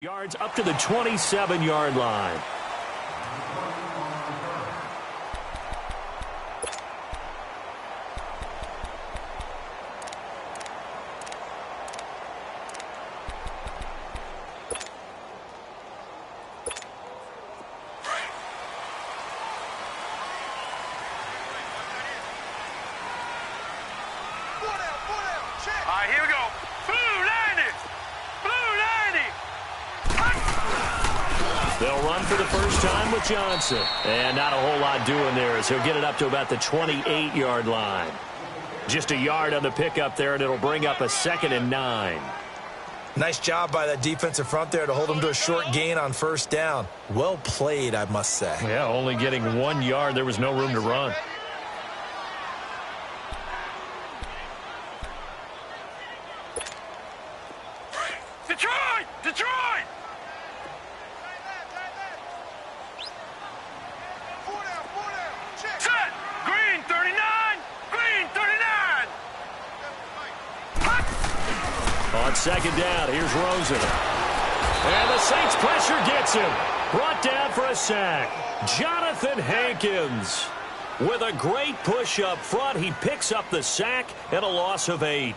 Yards up to the 27-yard line. All right, here we go. Blue 90! Blue 90! They'll run for the first time with Johnson. And not a whole lot doing there as he'll get it up to about the 28-yard line. Just a yard on the pickup there, and it'll bring up a 2nd and 9. Nice job by that defensive front there to hold him to a short gain on first down. Well played, I must say. Yeah, only getting 1 yard. There was no room to run. Detroit! Detroit! Set! Green 39! Green 39! On 2nd down, here's Rosen. And the Saints pressure gets him. Brought down for a sack. Jonathan Hankins. With a great push up front, he picks up the sack and a loss of 8.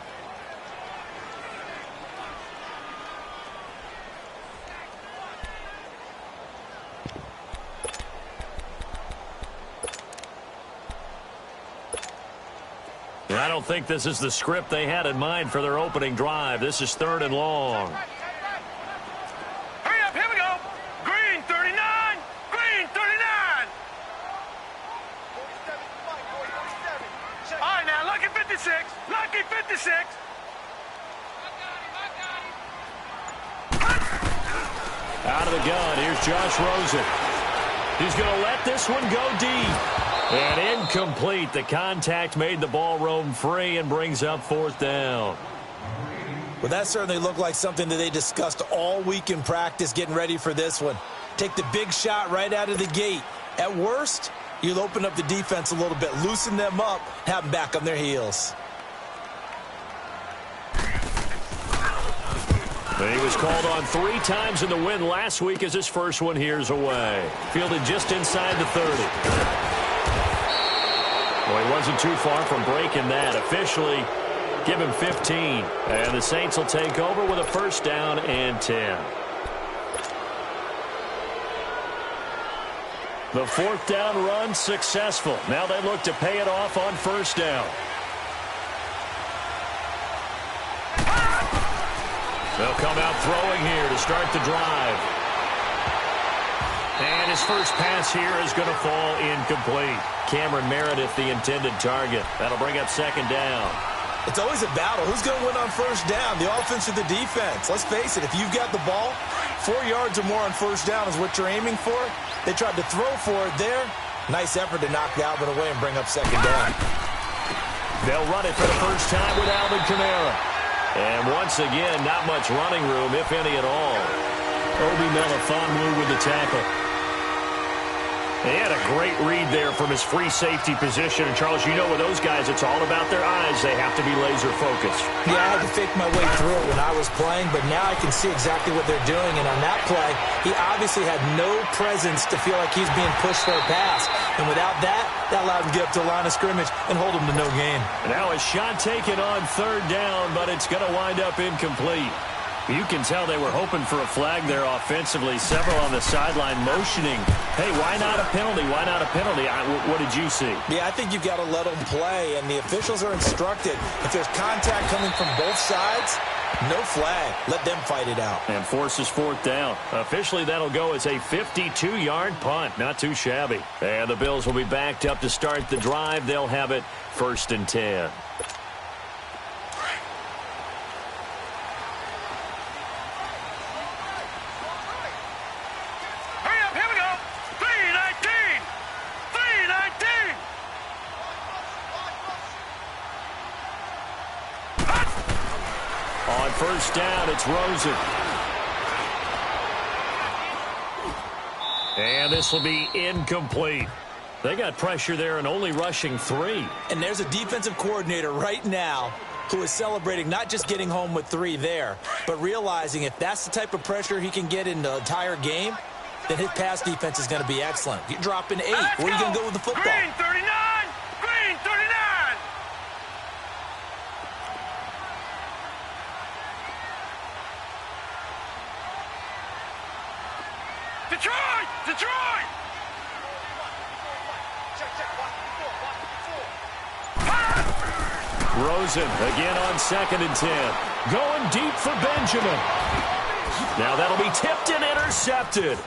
I don't think this is the script they had in mind for their opening drive. This is 3rd and long. Hurry up, here we go! Green 39! Green 39! All right, now, lucky 56! Lucky 56! Out of the gun, here's Josh Rosen. He's going to let this one go deep. And incomplete. The contact made the ball roam free and brings up 4th down. Well, that certainly looked like something that they discussed all week in practice getting ready for this one. Take the big shot right out of the gate. At worst, you'll open up the defense a little bit, loosen them up, have them back on their heels. He was called on 3 times in the win last week as his first one here's away. Fielded just inside the 30. Well, he wasn't too far from breaking that. Officially, give him 15. And the Saints will take over with a 1st down and 10. The 4th down run successful. Now they look to pay it off on 1st down. They'll come out throwing here to start the drive. And his first pass here is going to fall incomplete. Cameron Meredith, the intended target. That'll bring up 2nd down. It's always a battle. Who's going to win on 1st down, the offense or the defense? Let's face it, if you've got the ball, 4 yards or more on 1st down is what you're aiming for. They tried to throw for it there. Nice effort to knock Alvin away and bring up 2nd down. They'll run it for the first time with Alvin Kamara. And once again, not much running room, if any at all. Obi Melifonwu with the tackle. He had a great read there from his free safety position. And, Charles, you know with those guys, it's all about their eyes. They have to be laser-focused. Yeah, I had to fake my way through it when I was playing, but now I can see exactly what they're doing. And on that play, he obviously had no presence to feel like he's being pushed for a pass. And without that, that allowed him to get up to the line of scrimmage and hold him to no gain. Now a shot taken on 3rd down, but it's going to wind up incomplete. You can tell they were hoping for a flag there offensively. Several on the sideline motioning. Hey, why not a penalty? Why not a penalty? What did you see? Yeah, I think you've got to let them play, and the officials are instructed. If there's contact coming from both sides, no flag. Let them fight it out. And forces 4th down. Officially, that'll go as a 52-yard punt. Not too shabby. And the Bills will be backed up to start the drive. They'll have it 1st and 10. On 1st down, it's Rosen. And this will be incomplete. They got pressure there and only rushing 3. And there's a defensive coordinator right now who is celebrating not just getting home with 3 there, but realizing if that's the type of pressure he can get in the entire game, then his pass defense is going to be excellent. You're dropping 8. Where are you going to go with the football? Green 39! Green 39! Detroit! Detroit! Rosen again on 2nd and 10. Going deep for Benjamin. Now that'll be tipped and intercepted.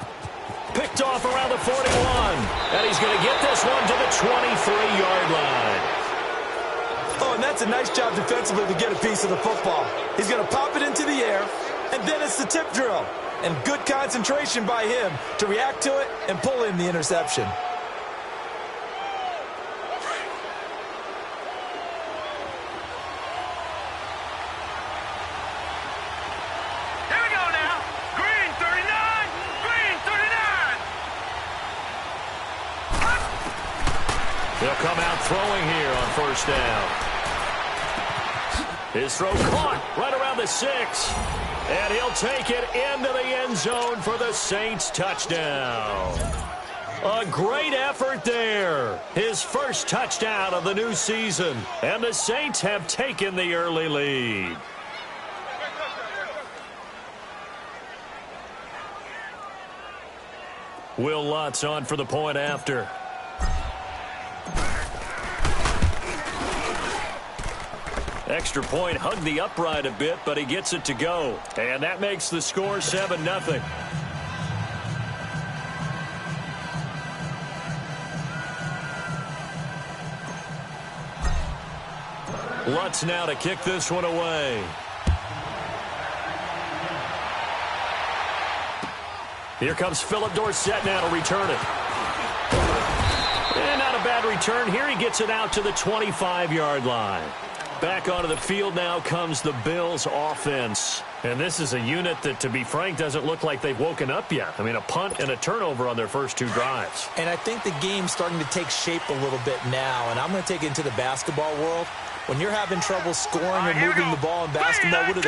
Picked off around the 41. And he's going to get this one to the 23-yard line. Oh, and that's a nice job defensively to get a piece of the football. He's going to pop it into the air, and then it's the tip drill. And good concentration by him to react to it and pull in the interception. Here we go now. Green 39! Green 39! They'll come out throwing here on 1st down. His throw caught right around the 6. And he'll take it into the end zone for the Saints touchdown. A great effort there. His first touchdown of the new season. And the Saints have taken the early lead. Will Lutz on for the point after. Extra point hugged the upright a bit, but he gets it to go. And that makes the score 7-0. Lutz now to kick this one away. Here comes Philip Dorsett now to return it. And not a bad return. Here he gets it out to the 25-yard line. Back onto the field now comes the Bills offense. And this is a unit that, to be frank, doesn't look like they've woken up yet. I mean, a punt and a turnover on their first 2 drives. And I think the game's starting to take shape a little bit now. And I'm going to take it into the basketball world. When you're having trouble scoring or moving the ball in basketball, what do?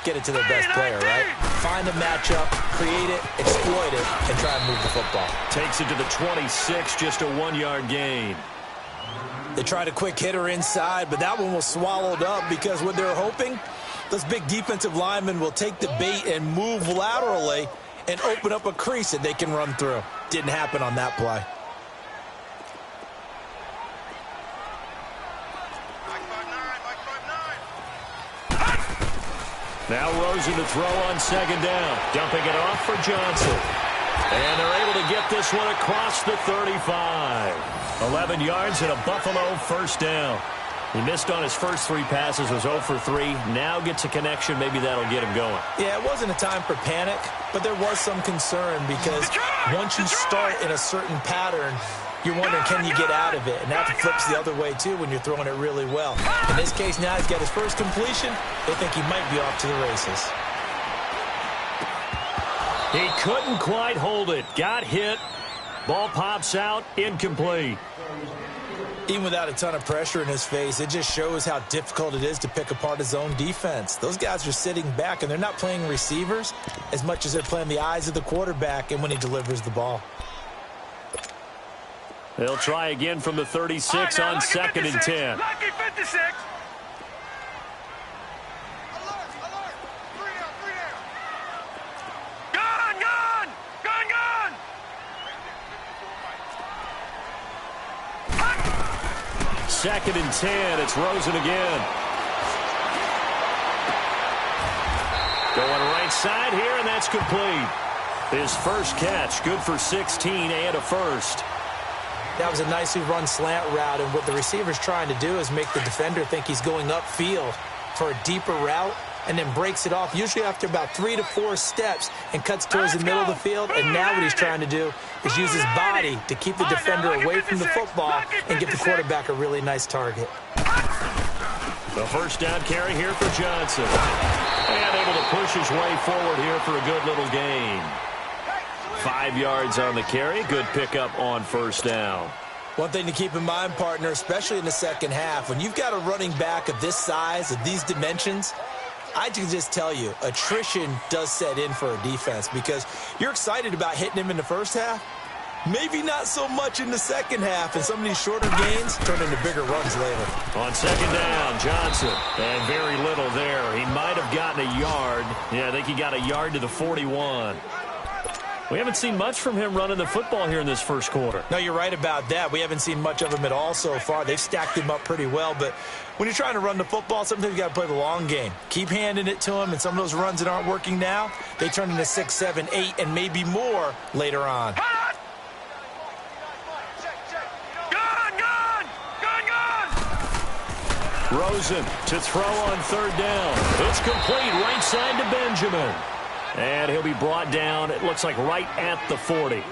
Get it to their best player, right? Find a matchup, create it, exploit it, and try and move the football. Takes it to the 26, just a 1-yard gain. They tried a quick hitter inside, but that one was swallowed up because what they're hoping, those big defensive linemen will take the bait and move laterally and open up a crease that they can run through. Didn't happen on that play. Now Rosen to throw on 2nd down. Dumping it off for Johnson. And they're able to get this one across the 35. 11 yards and a Buffalo 1st down. He missed on his first 3 passes, was 0 for 3. Now gets a connection. Maybe that'll get him going. Yeah, it wasn't a time for panic, but there was some concern because once you start in a certain pattern, you're wondering, can you get out of it? And that flips the other way, too, when you're throwing it really well. In this case, now he's got his first completion. They think he might be off to the races. He couldn't quite hold it. Got hit. Ball pops out. Incomplete. Even without a ton of pressure in his face, it just shows how difficult it is to pick apart his own defense. Those guys are sitting back, and they're not playing receivers as much as they're playing the eyes of the quarterback and when he delivers the ball. They'll try again from the 36 on 2nd and 10. Lucky 56. Second and 10. It's Rosen again. Going right side here, and that's complete. His first catch, good for 16 and a first. That was a nicely run slant route, and what the receiver's trying to do is make the defender think he's going upfield for a deeper route, and then breaks it off, usually after about 3 to 4 steps, and cuts towards the middle of the field. And now what he's trying to do is use his body to keep the defender away from the football and give the quarterback a really nice target. The first down carry here for Johnson. And able to push his way forward here for a good little gain. 5 yards on the carry. Good pickup on 1st down. One thing to keep in mind, partner, especially in the second half, when you've got a running back of this size, of these dimensions, I can just tell you, attrition does set in for a defense because you're excited about hitting him in the first half. Maybe not so much in the second half, and some of these shorter gains turn into bigger runs later. On second down, Johnson. And very little there. He might have gotten a yard. Yeah, I think he got a yard to the 41. We haven't seen much from him running the football here in this first quarter. No, you're right about that. We haven't seen much of him at all so far. They've stacked him up pretty well, but when you're trying to run the football, sometimes you got to play the long game. Keep handing it to him, and some of those runs that aren't working now, they turn into 6, 7, 8, and maybe more later on. Rosen to throw on third down. It's complete right side to Benjamin. And he'll be brought down, it looks like right at the 40.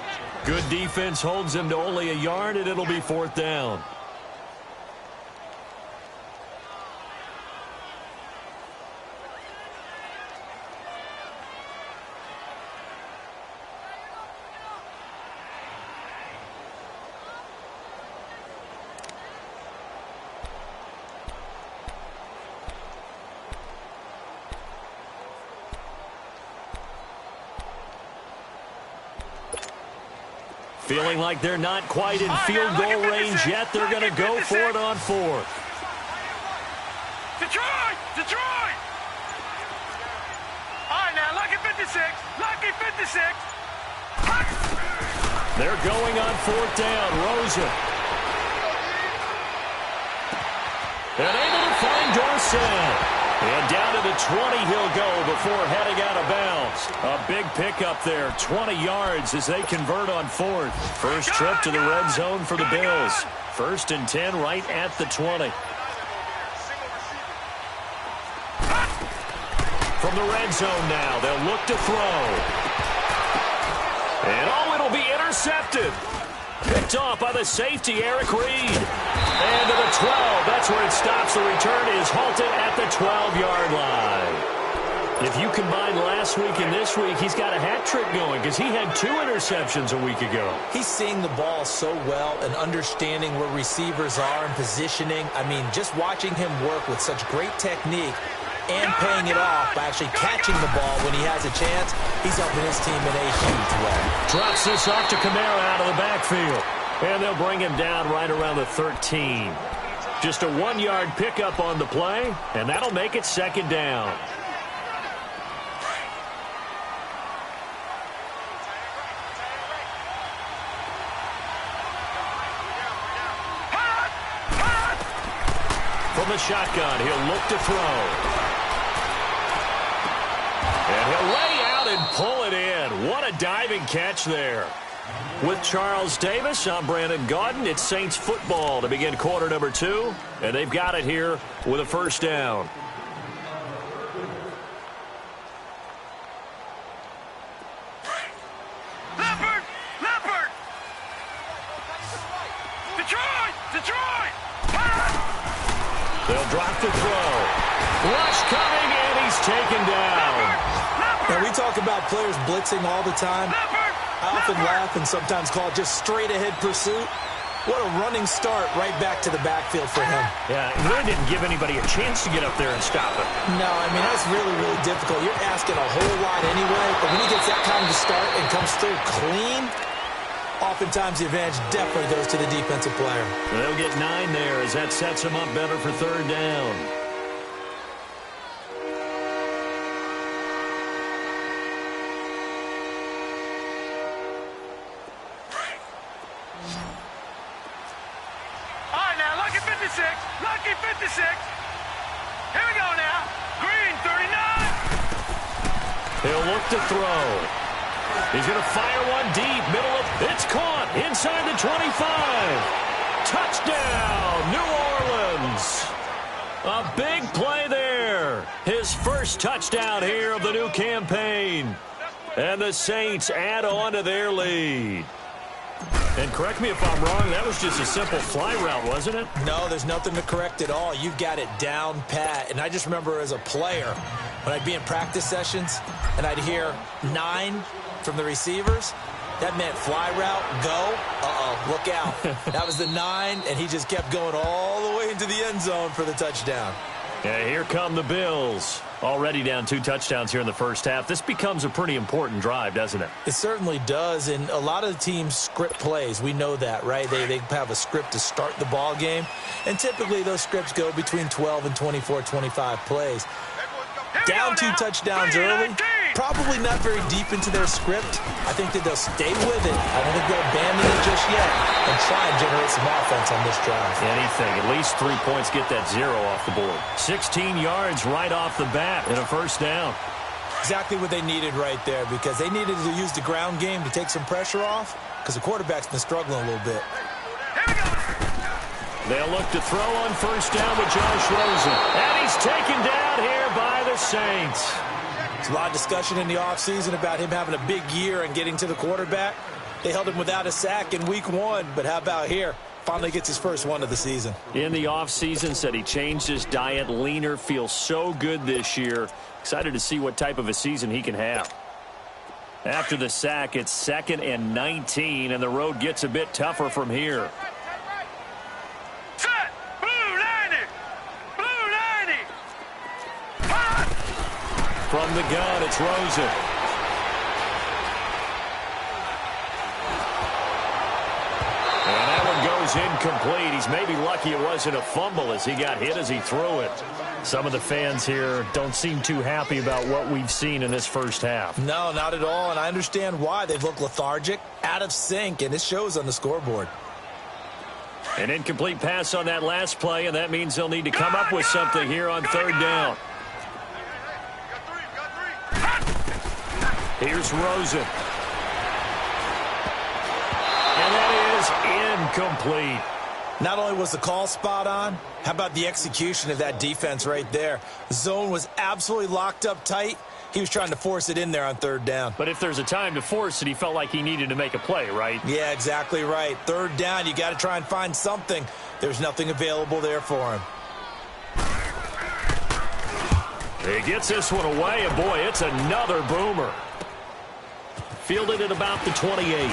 Good defense holds him to only a yard, and it'll be fourth down. Feeling like they're not quite in field goal range yet. They're going to go for it on fourth. Detroit! Detroit! All right, now, lucky 56. Lucky 56. They're going on fourth down. Rosen. And able to find Dorsett. And down to the 20 he'll go before heading out of bounds. A big pickup there, 20 yards as they convert on fourth. First trip to the red zone for the Bills. First and 10 right at the 20. From the red zone now, they'll look to throw. And it'll be intercepted. Picked off by the safety, Eric Reed. And to the 12. That's where it stops. The return is halted at the 12-yard line. If you combine last week and this week, he's got a hat trick going because he had 2 interceptions a week ago. He's seeing the ball so well and understanding where receivers are and positioning. I mean, just watching him work with such great technique and paying it off by actually catching the ball when he has a chance, he's helping his team in a huge way. Drops this off to Kamara out of the backfield. And they'll bring him down right around the 13. Just a 1-yard pickup on the play, and that'll make it second down. From the shotgun, he'll look to throw. And he'll lay out and pull it in. What a diving catch there. With Charles Davis, I'm Brandon Gaudin. It's Saints football to begin quarter number 2. And they've got it here with a first down. Leopard! Leopard! Detroit! Detroit! They'll drop the throw. Rush coming, and he's taken down. Now, we talk about players blitzing all the time. I often laugh and sometimes call it just straight-ahead pursuit. What a running start right back to the backfield for him. Yeah, he really didn't give anybody a chance to get up there and stop him. No, I mean, that's really, really difficult. You're asking a whole lot anyway, but when he gets that kind of start and comes through clean, oftentimes the advantage definitely goes to the defensive player. They'll get 9 there as that sets him up better for third down. Lucky 56. Here we go now. Green 39. He'll look to throw. He's going to fire one deep. Middle of. It's caught inside the 25. Touchdown, New Orleans. A big play there. His first touchdown here of the new campaign. And the Saints add on to their lead. And correct me if I'm wrong, that was just a simple fly route, wasn't it? No, there's nothing to correct at all. You've got it down pat. And I just remember as a player, when I'd be in practice sessions and I'd hear 9 from the receivers, That meant fly route, go. Uh-oh, look out. That was the 9, and he just kept going all the way into the end zone for the touchdown. Yeah, here come the Bills. Already down 2 touchdowns here in the first half. This becomes a pretty important drive, doesn't it? It certainly does, and a lot of the teams script plays. We know that, right? They have a script to start the ball game, and typically those scripts go between 12 and 24, 25 plays. Down 2 touchdowns early, probably not very deep into their script. I think that they'll stay with it. I don't think they'll abandon it just yet and try and generate some offense on this drive. Anything. At least 3 points, get that 0 off the board. 16 yards right off the bat and a first down. Exactly what they needed right there, because they needed to use the ground game to take some pressure off, because the quarterback's been struggling a little bit. They'll look to throw on first down with Josh Rosen. And he's taken down here by the Saints. There's a lot of discussion in the offseason about him having a big year and getting to the quarterback. They held him without a sack in week 1, but how about here? Finally gets his first one of the season. In the offseason, said he changed his diet, leaner, feels so good this year. Excited to see what type of a season he can have. After the sack, it's 2nd and 19, and the road gets a bit tougher from here. From the gun, it's Rosen. And that one goes incomplete. He's maybe lucky it wasn't a fumble as he got hit as he threw it. Some of the fans here don't seem too happy about what we've seen in this first half. No, not at all, and I understand why. They've looked lethargic, out of sync, and it shows on the scoreboard. An incomplete pass on that last play, and that means they'll need to come up with something here on 3rd down. Here's Rosen. And that is incomplete. Not only was the call spot on, how about the execution of that defense right there? The zone was absolutely locked up tight. He was trying to force it in there on 3rd down. But if there's a time to force it, he felt like he needed to make a play, right? Yeah, exactly right. 3rd down, you got to try and find something. There's nothing available there for him. He gets this one away, and boy, it's another boomer. Fielded at about the 28.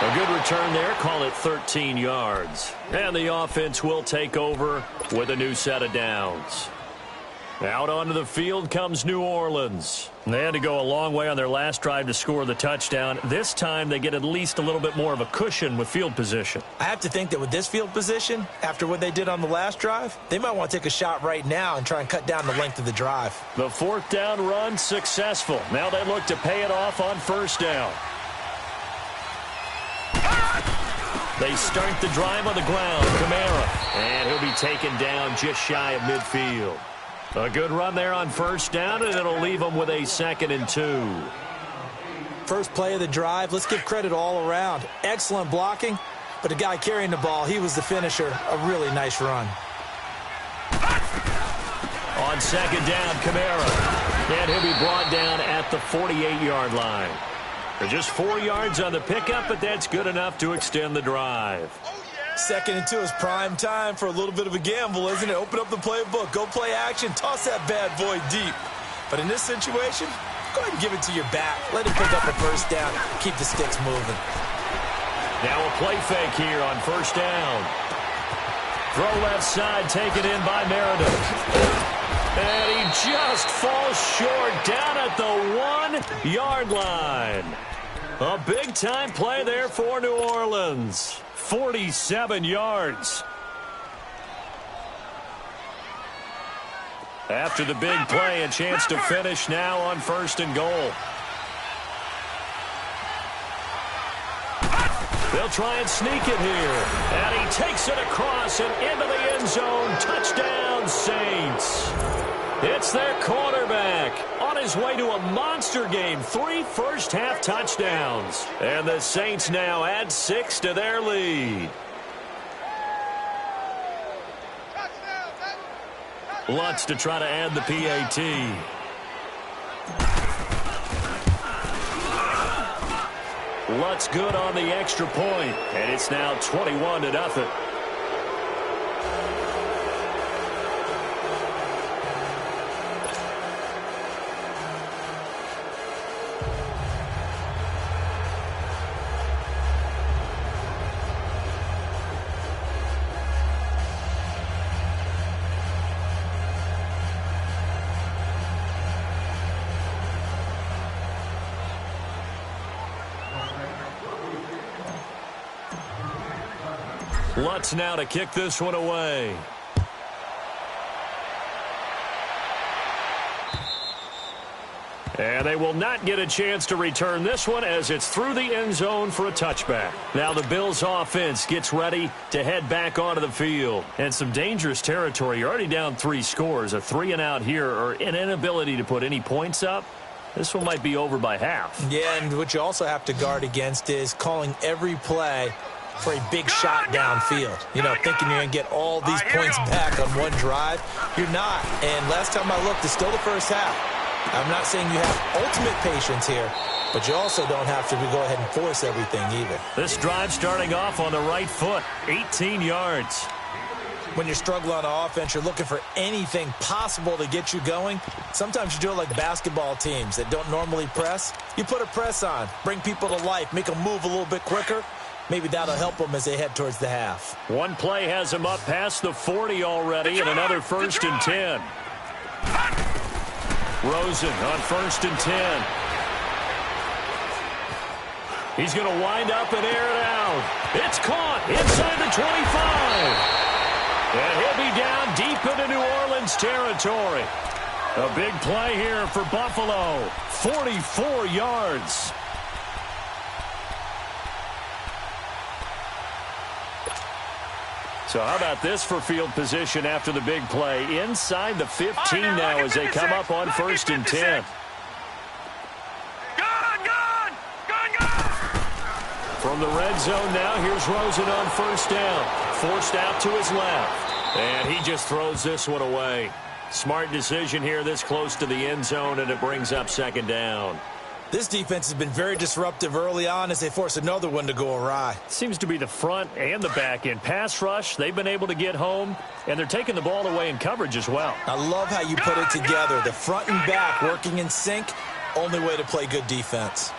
A good return there. Call it 13 yards. And the offense will take over with a new set of downs. Out onto the field comes New Orleans. They had to go a long way on their last drive to score the touchdown. This time they get at least a little bit more of a cushion with field position. I have to think that with this field position, after what they did on the last drive, they might want to take a shot right now and try and cut down the length of the drive. The 4th down run successful. Now they look to pay it off on 1st down. They start the drive on the ground. Kamara. And he'll be taken down just shy of midfield. A good run there on 1st down, and it'll leave them with a 2nd and 2. First play of the drive, let's give credit all around. Excellent blocking, but the guy carrying the ball, he was the finisher. A really nice run. On 2nd down, Kamara. And he'll be brought down at the 48-yard line. They're just 4 yards on the pickup, but that's good enough to extend the drive. 2nd and 2 is prime time for a little bit of a gamble, isn't it? Open up the playbook, go play action, toss that bad boy deep. But in this situation, go ahead and give it to your back. Let him pick up a 1st down, keep the sticks moving. Now a play fake here on 1st down. Throw left side, taken in by Meredith. And he just falls short down at the 1-yard line. A big-time play there for New Orleans. 47 yards. After the big play, a chance to finish now on 1st and goal. They'll try and sneak it here. And he takes it across and into the end zone. Touchdown, Saints. It's their quarterback on his way to a monster game. 3 first-half touchdowns. And the Saints now add 6 to their lead. Lutz to try to add the PAT. Lutz good on the extra point. And it's now 21-0. Lutz now to kick this one away. And they will not get a chance to return this one as it's through the end zone for a touchback. Now the Bills offense gets ready to head back onto the field. And some dangerous territory. You're already down 3 scores. A 3-and-out here or an inability to put any points up. This one might be over by half. Yeah, and what you also have to guard against is calling every play for a big shot downfield. You know, thinking you're going to get all these points back on one drive. You're not. And last time I looked, it's still the first half. I'm not saying you have ultimate patience here, but you also don't have to go ahead and force everything either. This drive starting off on the right foot, 18 yards. When you're struggling on offense, you're looking for anything possible to get you going. Sometimes you do it like basketball teams that don't normally press. You put a press on, bring people to life, make them move a little bit quicker. Maybe that'll help them as they head towards the half. One play has them up past the 40 already, and another 1st and 10. Rosen on 1st and 10. He's going to wind up and air it out. It's caught inside the 25. And he'll be down deep into New Orleans territory. A big play here for Buffalo. 44 yards. So how about this for field position after the big play? Inside the 15 now as they come up on 1st and 10. From the red zone now, here's Rosen on 1st down. Forced out to his left. And he just throws this one away. Smart decision here this close to the end zone, and it brings up 2nd down. This defense has been very disruptive early on as they force another one to go awry. Seems to be the front and the back end. Pass rush, they've been able to get home, and they're taking the ball away in coverage as well. I love how you put it together. The front and back working in sync, only way to play good defense.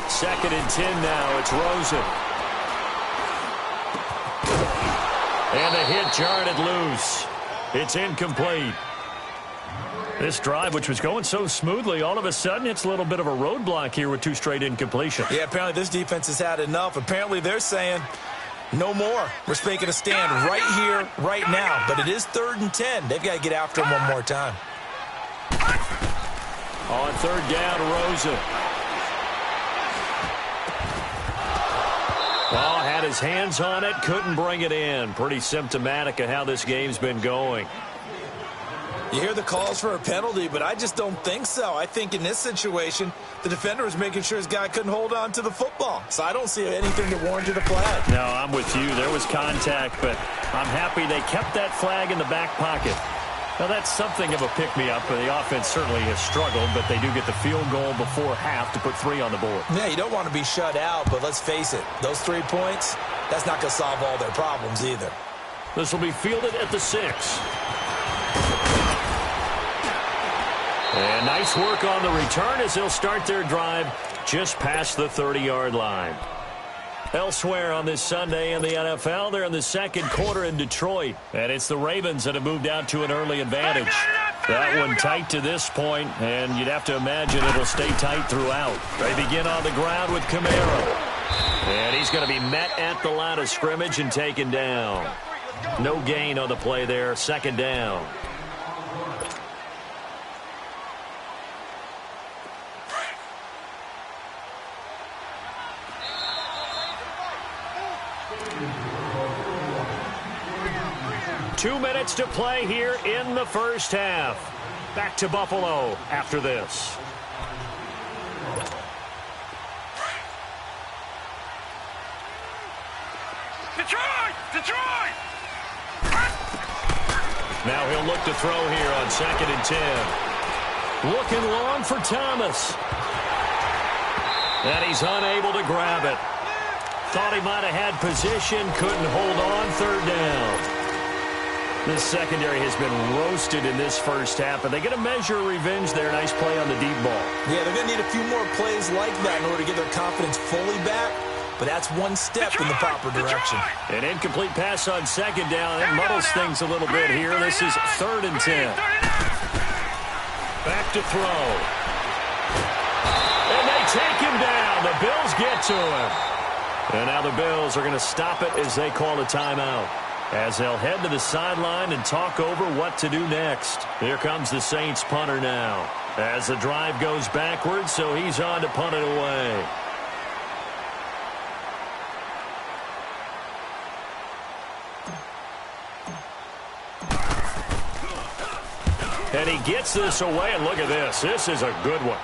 Second and 10 now. It's Rosen. And the hit jarred it loose. It's incomplete. This drive, which was going so smoothly, all of a sudden it's a little bit of a roadblock here with 2 straight incompletions. Yeah, apparently this defense has had enough. Apparently they're saying no more. We're making a stand right here, right now. But it is 3rd and 10. They've got to get after him one more time. On 3rd down, Rosen. Well, had his hands on it, couldn't bring it in. Pretty symptomatic of how this game's been going. You hear the calls for a penalty, but I just don't think so. I think in this situation, the defender was making sure his guy couldn't hold on to the football. So I don't see anything that warranted a flag. No, I'm with you. There was contact, but I'm happy they kept that flag in the back pocket. Now, that's something of a pick-me-up. The offense certainly has struggled, but they do get the field goal before half to put 3 on the board. Yeah, you don't want to be shut out, but let's face it, those 3 points, that's not going to solve all their problems either. This will be fielded at the 6. And nice work on the return as they'll start their drive just past the 30-yard line. Elsewhere on this Sunday in the NFL, they're in the 2nd quarter in Detroit. And it's the Ravens that have moved out to an early advantage. That one tight to this point, and you'd have to imagine it'll stay tight throughout. They begin on the ground with Camaro. And he's going to be met at the line of scrimmage and taken down. No gain on the play there, 2nd down. Two minutes to play here in the first half. Back to Buffalo after this. Detroit! Detroit! Now he'll look to throw here on 2nd and 10. Looking long for Thomas. And he's unable to grab it. Thought he might have had position, couldn't hold on, 3rd down. This secondary has been roasted in this first half, and they get a measure of revenge there. Nice play on the deep ball. Yeah, they're going to need a few more plays like that in order to get their confidence fully back, but that's one step in the proper direction. An incomplete pass on 2nd down. That muddles things a little bit here. This is 3rd and 10. Back to throw. And they take him down. And the Bills get to him. And now the Bills are going to stop it as they call a timeout, as they'll head to the sideline and talk over what to do next. Here comes the Saints punter now, as the drive goes backwards, so he's on to punt it away. And he gets this away, and look at this. This is a good one.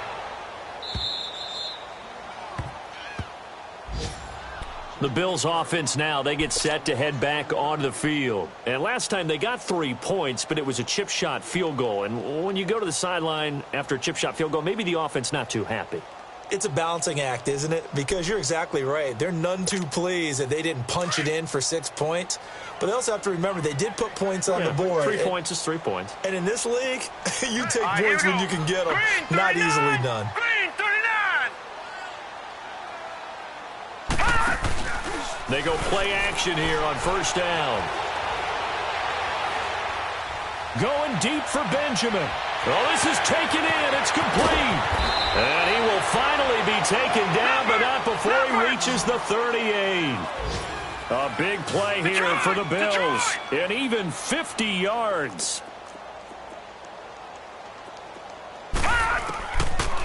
The Bills offense now, they get set to head back onto the field. And last time they got 3 points, but it was a chip shot field goal. And when you go to the sideline after a chip shot field goal, maybe the offense not too happy. It's a balancing act, isn't it? Because you're exactly right. They're none too pleased that they didn't punch it in for 6 points. But they also have to remember they did put points on the board. 3 points is 3 points. And in this league, you take points when you can get them. Not easily done. Green 39. They go play action here on first down. Going deep for Benjamin. Oh, this is taken in. It's complete. And he will finally be taken down, but not before he reaches the 38. A big play here for the Bills. And even 50 yards.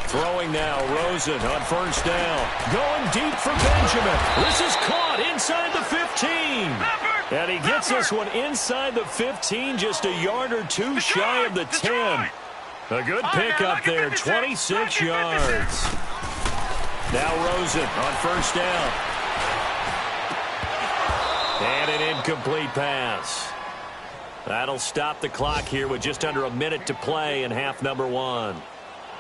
Throwing now, Rosen on first down. Going deep for Benjamin. This is caught inside the 15. And he gets this one inside the 15, just a yard or two shy of the 10. A good pickup there, 26 yards. Now Rosen on first down. And an incomplete pass. That'll stop the clock here with just under a minute to play in half number 1.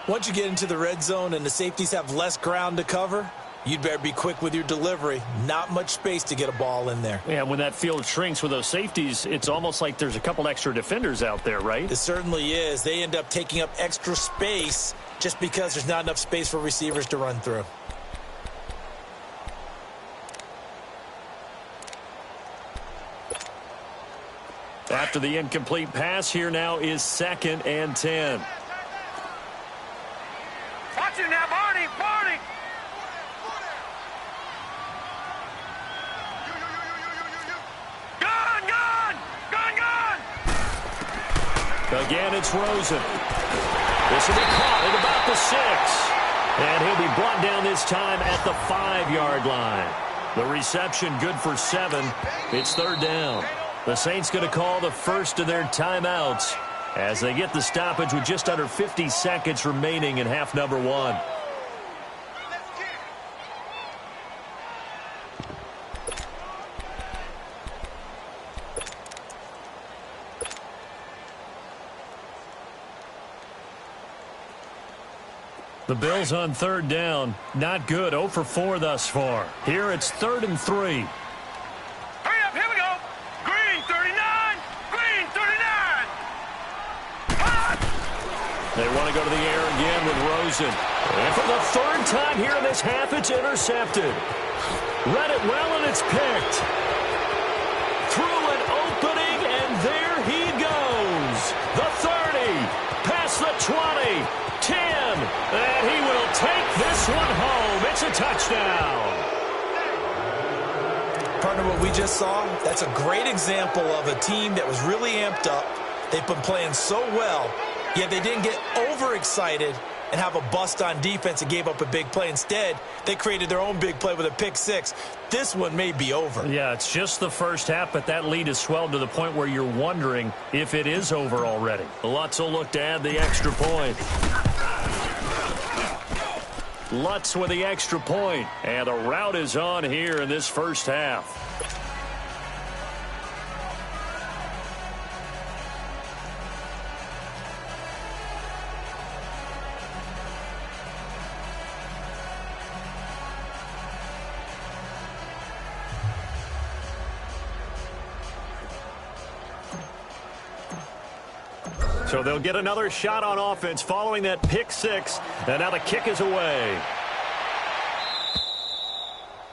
Once you get into the red zone and the safeties have less ground to cover, you'd better be quick with your delivery. Not much space to get a ball in there. Yeah, when that field shrinks with those safeties, it's almost like there's a couple extra defenders out there, right? It certainly is. They end up taking up extra space just because there's not enough space for receivers to run through. After the incomplete pass, here now is 2nd and 10. Watch it now, Barney, Barney. Gone, gone, gone, gone. Again, it's Rosen. This will be caught at about the 6. And he'll be brought down this time at the 5-yard line. The reception good for 7. It's 3rd down. The Saints going to call the first of their timeouts as they get the stoppage with just under 50 seconds remaining in half number 1. The Bills on 3rd down. Not good. 0 for 4 thus far. Here it's 3rd and 3. Hurry up, here we go. Green 39, green 39. They want to go to the air again with Rosen. And for the 3rd time here in this half, it's intercepted. Read it well, and it's picked. Through an opening, and there he goes. The 30, past the 20, 10, and he will take this one home. It's a touchdown. Partner, what we just saw, that's a great example of a team that was really amped up. They've been playing so well, yet they didn't get overexcited and have a bust on defense and gave up a big play. Instead, they created their own big play with a pick 6. This one may be over. Yeah, it's just the first half, but that lead has swelled to the point where you're wondering if it is over already. Lutz will look to add the extra point. Lutz with the extra point, and the route is on here in this first half. So they'll get another shot on offense following that pick 6. And now the kick is away.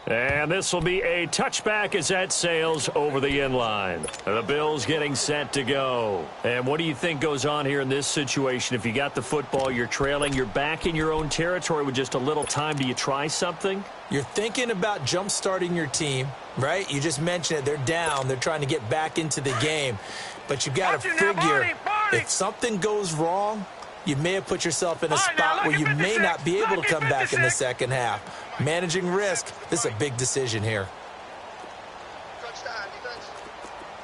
And this will be a touchback as that sails over the inline. The Bills getting set to go. And what do you think goes on here in this situation? If you got the football, you're trailing, you're back in your own territory with just a little time. Do you try something? You're thinking about jump-starting your team, right? You just mentioned it. They're down. They're trying to get back into the game. But you got to figure if something goes wrong, you may have put yourself in a spot where you may not be able to come back in the second half. Managing risk, this is a big decision here.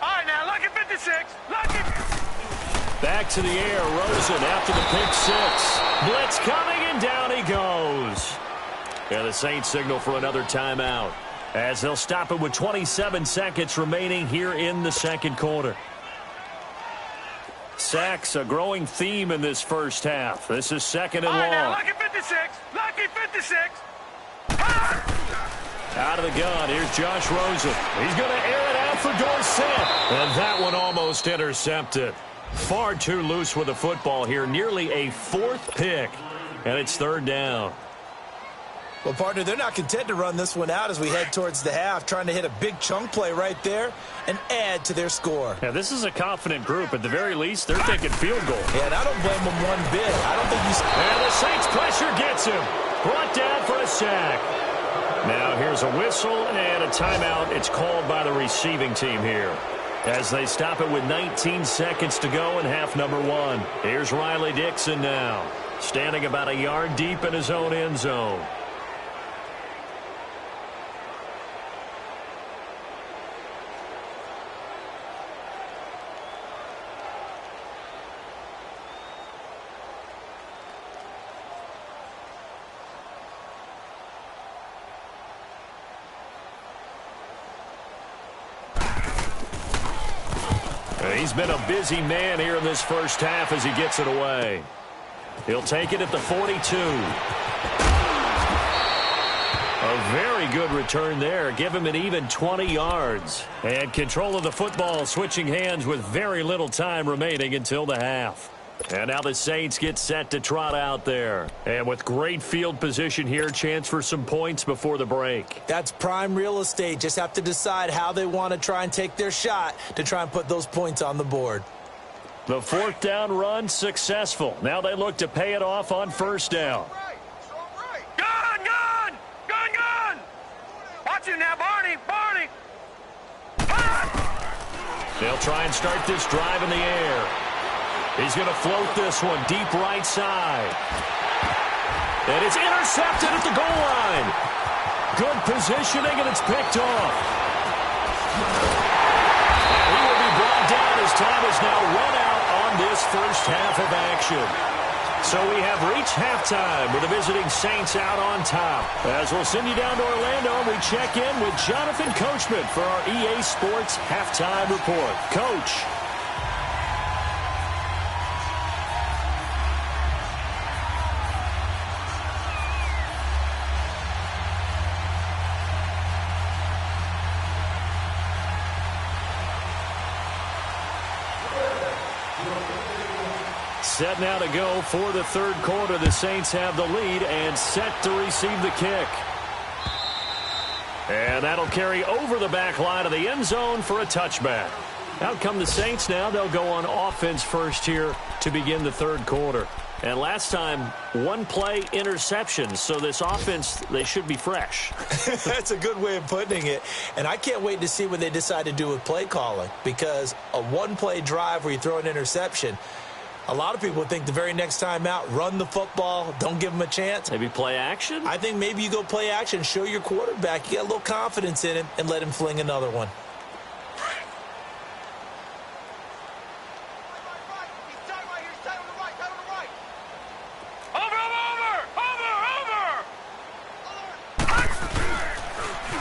All right, now, lucky 56. Lucky. Back to the air, Rosen after the pick six. Blitz coming, and down he goes. And the Saints signal for another timeout as they'll stop it with 27 seconds remaining here in the second quarter. Sacks, a growing theme in this first half. This is second and long. Now, lucky 56. Lucky 56. Out of the gun, here's Josh Rosen. He's going to air it out for Dorsett. And that one almost intercepted. Far too loose with the football here. Nearly a fourth pick. And it's third down. Well, partner, they're not content to run this one out as we head towards the half, trying to hit a big chunk play right there and add to their score. Yeah, this is a confident group. At the very least, they're thinking field goal. Yeah, and I don't blame them one bit. I don't think you... And the Saints pressure gets him. Brought down for a sack. Now here's a whistle and a timeout. It's called by the receiving team here as they stop it with 19 seconds to go in half number one. Here's Riley Dixon now, standing about a yard deep in his own end zone. He's been a busy man here in this first half as he gets it away. He'll take it at the 42. A very good return there. Give him an even 20 yards. And control of the football switching hands with very little time remaining until the half. And now the Saints get set to trot out there. And with great field position here, chance for some points before the break. That's prime real estate. Just have to decide how they want to try and take their shot to try and put those points on the board. The fourth down run successful. Now they look to pay it off on first down. Gun, gun! Gun, gun! Watch him now, Barney! Barney! They'll try and start this drive in the air. He's going to float this one deep right side. And it's intercepted at the goal line. Good positioning, and it's picked off. And he will be brought down as time is now run out on this first half of action. So we have reached halftime with the visiting Saints out on top. As we'll send you down to Orlando, we check in with Jonathan Coachman for our EA Sports Halftime Report. Coach. Set now to go for the third quarter. The Saints have the lead and set to receive the kick. And that'll carry over the back line of the end zone for a touchback. Out come the Saints now. They'll go on offense first here to begin the third quarter. And last time, one play interception. So this offense, they should be fresh. That's a good way of putting it. And I can't wait to see what they decide to do with play calling, because a one-play drive where you throw an interception, a lot of people think the very next time out, run the football, don't give them a chance. Maybe play action? I think maybe you go play action, show your quarterback you got a little confidence in him, and let him fling another one.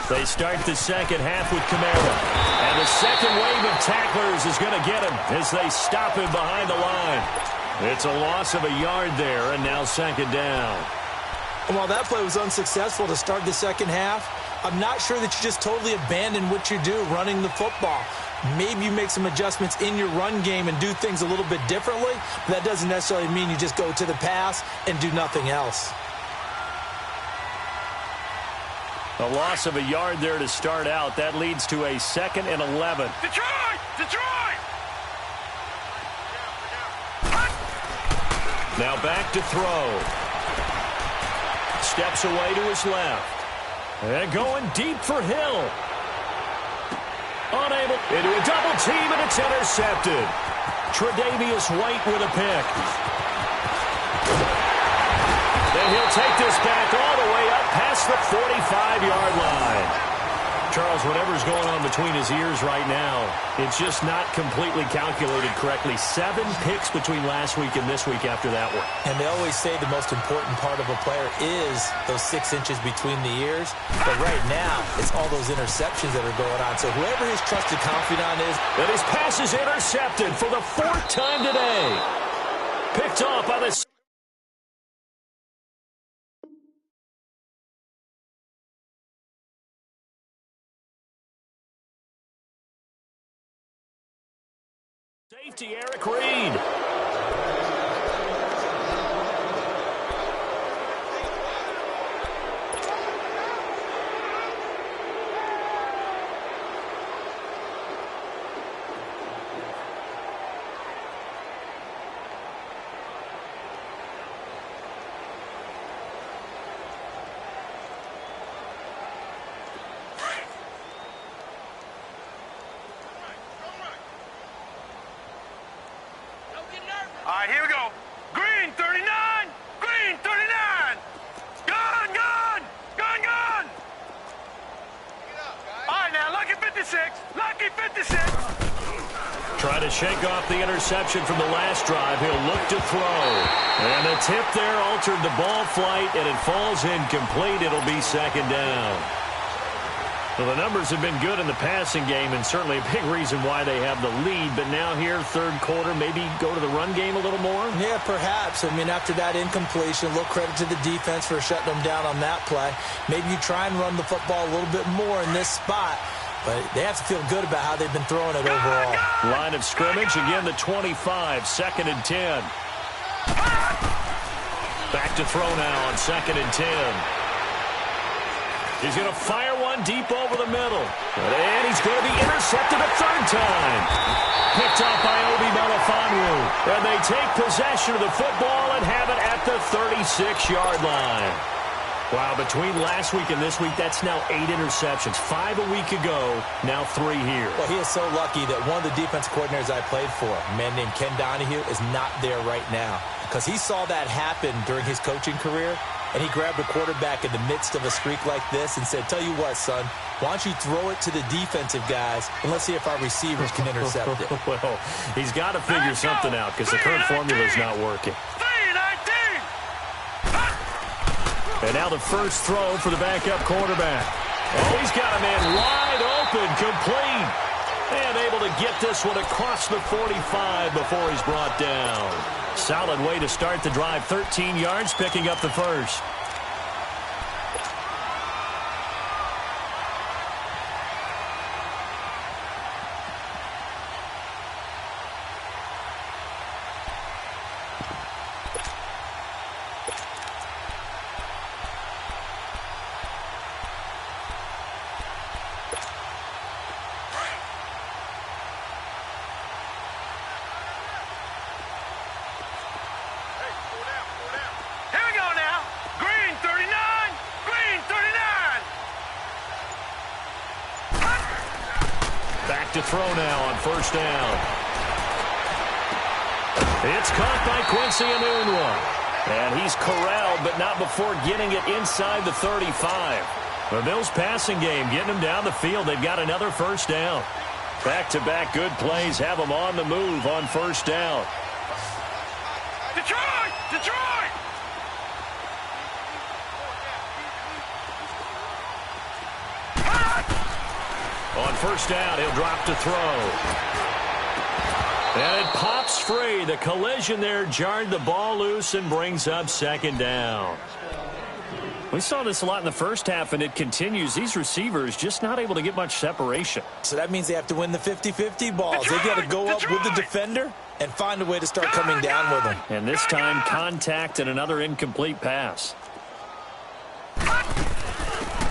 They start the second half with Kamara. And the second wave of tacklers is going to get him as they stop him behind the line. It's a loss of a yard there, and now second down. And while that play was unsuccessful to start the second half, I'm not sure that you just totally abandon what you do running the football. Maybe you make some adjustments in your run game and do things a little bit differently, but that doesn't necessarily mean you just go to the pass and do nothing else. A loss of a yard there to start out. That leads to a 2nd and 11. Detroit! Detroit! Now back to throw. Steps away to his left. And going deep for Hill. Unable into a double team, and it's intercepted. Tre'Davious White with a pick. And he'll take this back all the way up past the 45-yard line. Charles, whatever's going on between his ears right now, it's just not completely calculated correctly. 7 picks between last week and this week after that one. And they always say the most important part of a player is those 6 inches between the ears. But right now, it's all those interceptions that are going on. So whoever his trusted confidant is. And his pass is intercepted for the 4th time today. Picked off by the safety, Eric Reed. All right, here we go. Green 39. Green 39. Gun, gun. Gun, gun. All right, now, lucky 56. Lucky 56. Try to shake off the interception from the last drive. He'll look to throw. And the tip there altered the ball flight, and it falls incomplete. It'll be 2nd down. Well, the numbers have been good in the passing game, and certainly a big reason why they have the lead. But now here, 3rd quarter, maybe go to the run game a little more? Yeah, perhaps. I mean, after that incompletion, a little credit to the defense for shutting them down on that play. Maybe you try and run the football a little bit more in this spot. But they have to feel good about how they've been throwing it overall. Line of scrimmage, again the 25, 2nd and 10. Back to throw now on 2nd and 10. He's going to fire one deep over the middle. And he's going to be intercepted a 3rd time. Picked off by Obi Melifonwu. And they take possession of the football and have it at the 36-yard line. Wow, between last week and this week, that's now 8 interceptions. 5 a week ago, now 3 here. Well, he is so lucky that one of the defense coordinators I played for, a man named Ken Donahue, is not there right now. Because he saw that happen during his coaching career, and he grabbed a quarterback in the midst of a streak like this and said, tell you what, son, why don't you throw it to the defensive guys, and let's see if our receivers can intercept it. Well, he's got to figure something out because the current formula is not working. And now the first throw for the backup quarterback. Oh, he's got a man wide open, complete. And able to get this one across the 45 before he's brought down. Solid way to start the drive. 13 yards, picking up the first. To throw now on 1st down. It's caught by Quincy Enunwa. And he's corralled, but not before getting it inside the 35. The Bills passing game, getting them down the field. They've got another 1st down. Back-to-back good plays have them on the move on 1st down. Detroit! Detroit! On 1st down, he'll drop to throw. And it pops free. The collision there jarred the ball loose and brings up 2nd down. We saw this a lot in the first half, and it continues. These receivers just not able to get much separation. So that means they have to win the 50-50 balls. They got to go up with the defender and find a way to start coming down with them. And this time, contact and another incomplete pass.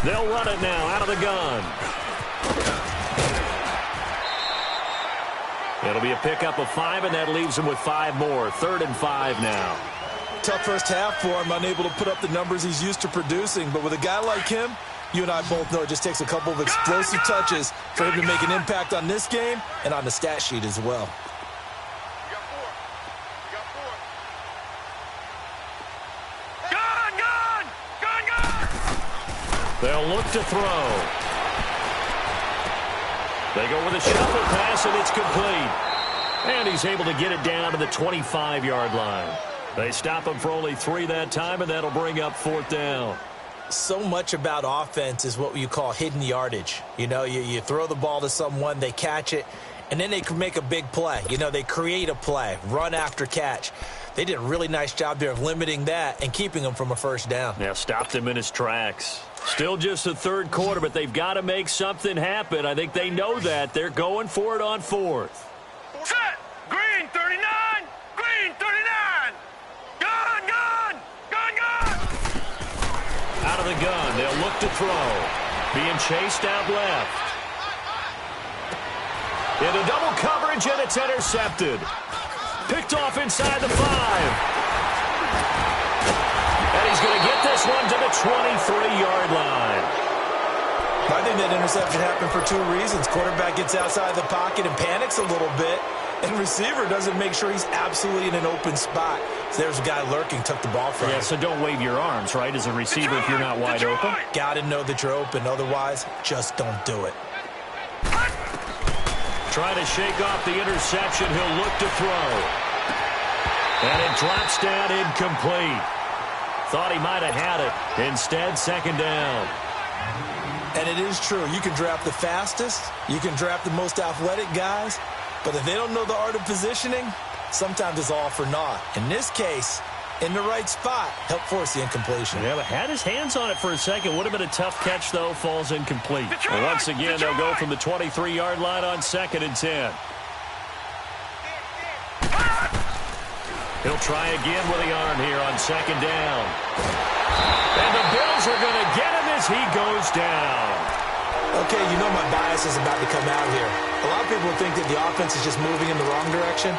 They'll run it now out of the gun. It'll be a pickup of 5, and that leaves them with 5 more. 3rd and 5 now. Tough first half for him, unable to put up the numbers he's used to producing. But with a guy like him, you and I both know it just takes a couple of explosive touches for him to make an impact on this game and on the stat sheet as well. They'll look to throw. They go with a shuffle pass, and it's complete. And he's able to get it down to the 25-yard line. They stop him for only 3 that time, and that'll bring up 4th down. So much about offense is what you call hidden yardage. You know, you throw the ball to someone, they catch it, and then they can make a big play. You know, they create a play, run after catch. They did a really nice job there of limiting that and keeping him from a first down. Yeah, stopped him in his tracks. Still just the 3rd quarter, but they've got to make something happen. I think they know that. They're going for it on 4th. Set! Green 39! Green 39! Gun, gun! Gun, gun! Out of the gun, they'll look to throw. Being chased out left. Into double coverage, and it's intercepted. Picked off inside the 5. And he's going to get this one to the 23-yard line. I think that interception happened for 2 reasons. Quarterback gets outside the pocket and panics a little bit, and receiver doesn't make sure he's absolutely in an open spot. So there's a guy lurking, took the ball from him. Yeah, so don't wave your arms, right, as a receiver if you're not wide open. Got to know that you're open. Otherwise, just don't do it. Trying to shake off the interception. He'll look to throw. And it drops down incomplete. Thought he might have had it. Instead, 2nd down. And it is true. You can draft the fastest. You can draft the most athletic guys. But if they don't know the art of positioning, sometimes it's all for naught. In this case, in the right spot, helped force the incompletion. Yeah, but had his hands on it for a second. Would have been a tough catch, though. Falls incomplete. And once again, they'll go from the 23-yard line on 2nd and 10. He'll try again with the arm here on 2nd down. And the Bills are going to get him as he goes down. Okay, you know my bias is about to come out here. A lot of people think that the offense is just moving in the wrong direction.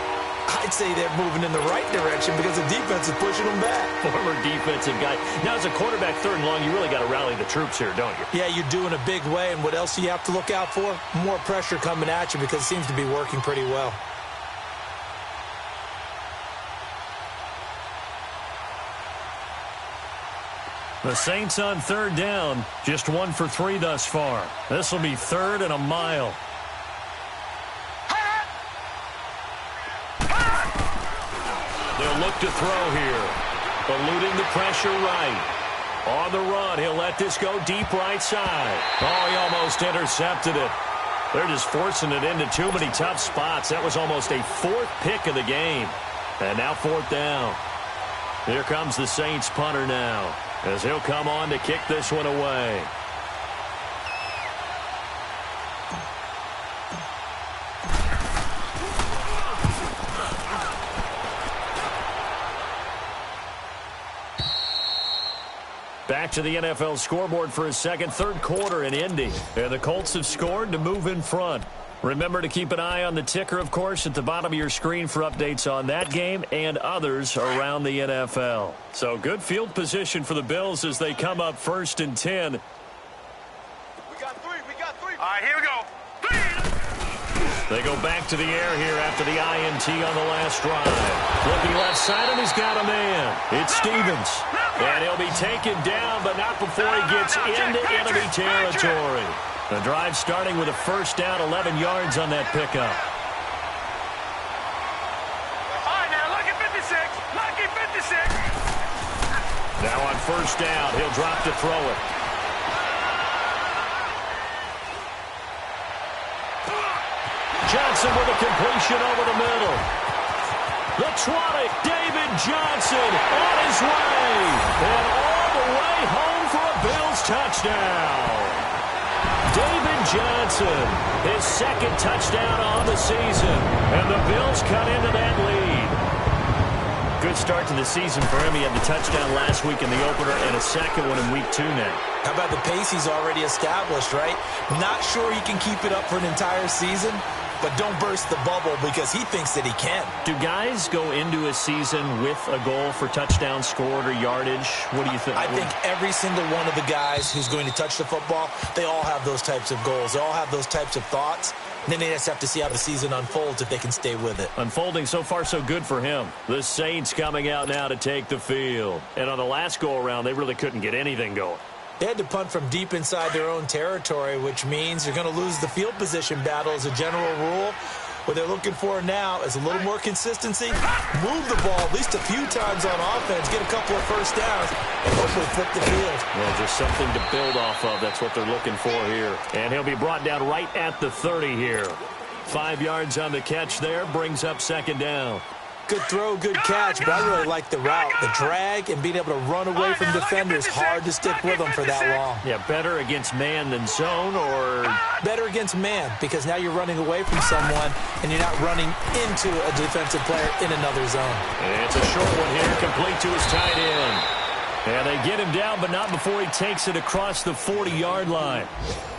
I'd say they're moving in the right direction because the defense is pushing them back. Former defensive guy. Now, as a quarterback 3rd and long, you really got to rally the troops here, don't you? Yeah, you do in a big way, and what else do you have to look out for? More pressure coming at you because it seems to be working pretty well. The Saints on 3rd down, just 1 for 3 thus far. This will be 3rd and a mile. They'll look to throw here. Eluding the pressure right. On the run, he'll let this go deep right side. Oh, he almost intercepted it. They're just forcing it into too many tough spots. That was almost a 4th pick of the game. And now 4th down. Here comes the Saints punter now, as he'll come on to kick this one away. Back to the NFL scoreboard for a second, 3rd quarter in Indy. And the Colts have scored to move in front. Remember to keep an eye on the ticker, of course, at the bottom of your screen for updates on that game and others around the NFL. So good field position for the Bills as they come up 1st and 10. We got 3. All right, here we go. 3. They go back to the air here after the INT on the last drive. Looking left side, and he's got a man. It's Stevens. And he'll be taken down, but not before he gets into enemy territory. The drive starting with a 1st down, 11 yards on that pickup. All right, now, lucky 56. Lucky 56. Now on 1st down, he'll drop to throw it. Johnson with a completion over the middle. The Tronic, David Johnson on his way. And all the way home for a Bills touchdown. David Johnson, his 2nd touchdown on the season. And the Bills cut into that lead. Good good start to the season for him. He had the touchdown last week in the opener and a second one in week 2 now. How about the pace he's already established, right? Not sure he can keep it up for an entire season, but don't burst the bubble because he thinks that he can. Do guys go into a season with a goal for touchdowns scored or yardage? What do you think? I think every single one of the guys who's going to touch the football, they all have those types of goals. They all have those types of thoughts. And then they just have to see how the season unfolds if they can stay with it. Unfolding so far so good for him. The Saints coming out now to take the field. And on the last go-around, they really couldn't get anything going. They had to punt from deep inside their own territory, which means you're going to lose the field position battle as a general rule. What they're looking for now is a little more consistency, move the ball at least a few times on offense, get a couple of first downs, and hopefully flip the field. Well, just something to build off of. That's what they're looking for here. And he'll be brought down right at the 30 here. 5 yards on the catch there, brings up second down. Good throw, good catch, but I really like the route. The drag and being able to run away from defenders, hard to stick with them for that long. Yeah, better against man than zone, or better against man, because now you're running away from someone and you're not running into a defensive player in another zone. And it's a short one here, complete to his tight end. And they get him down, but not before he takes it across the 40-yard line.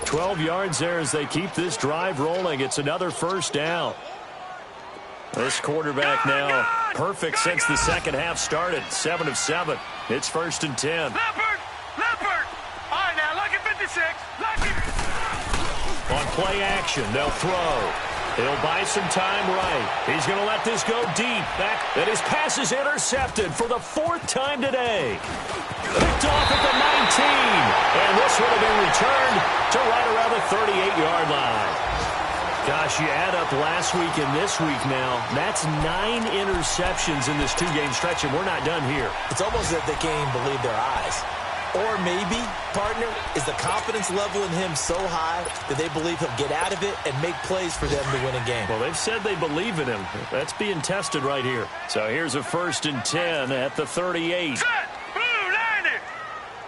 12 yards there as they keep this drive rolling. It's another first down. This quarterback now perfect since the second half started. 7 of 7. It's 1st and 10. Leopard! Leopard! All right, now, lucky 56. Lucky. On play action, they'll throw. He'll buy some time right. He's going to let this go deep. Back, and his pass is intercepted for the 4th time today. Picked off at the 19. And this will have been returned to right around the 38-yard line. Gosh, you add up last week and this week now, that's 9 interceptions in this 2-game stretch, and we're not done here. It's almost as if they can't even believe their eyes. Or maybe, partner, is the confidence level in him so high that they believe he'll get out of it and make plays for them to win a game. Well, they've said they believe in him. That's being tested right here. So here's a 1st and 10 at the 38. Set! Blue 90!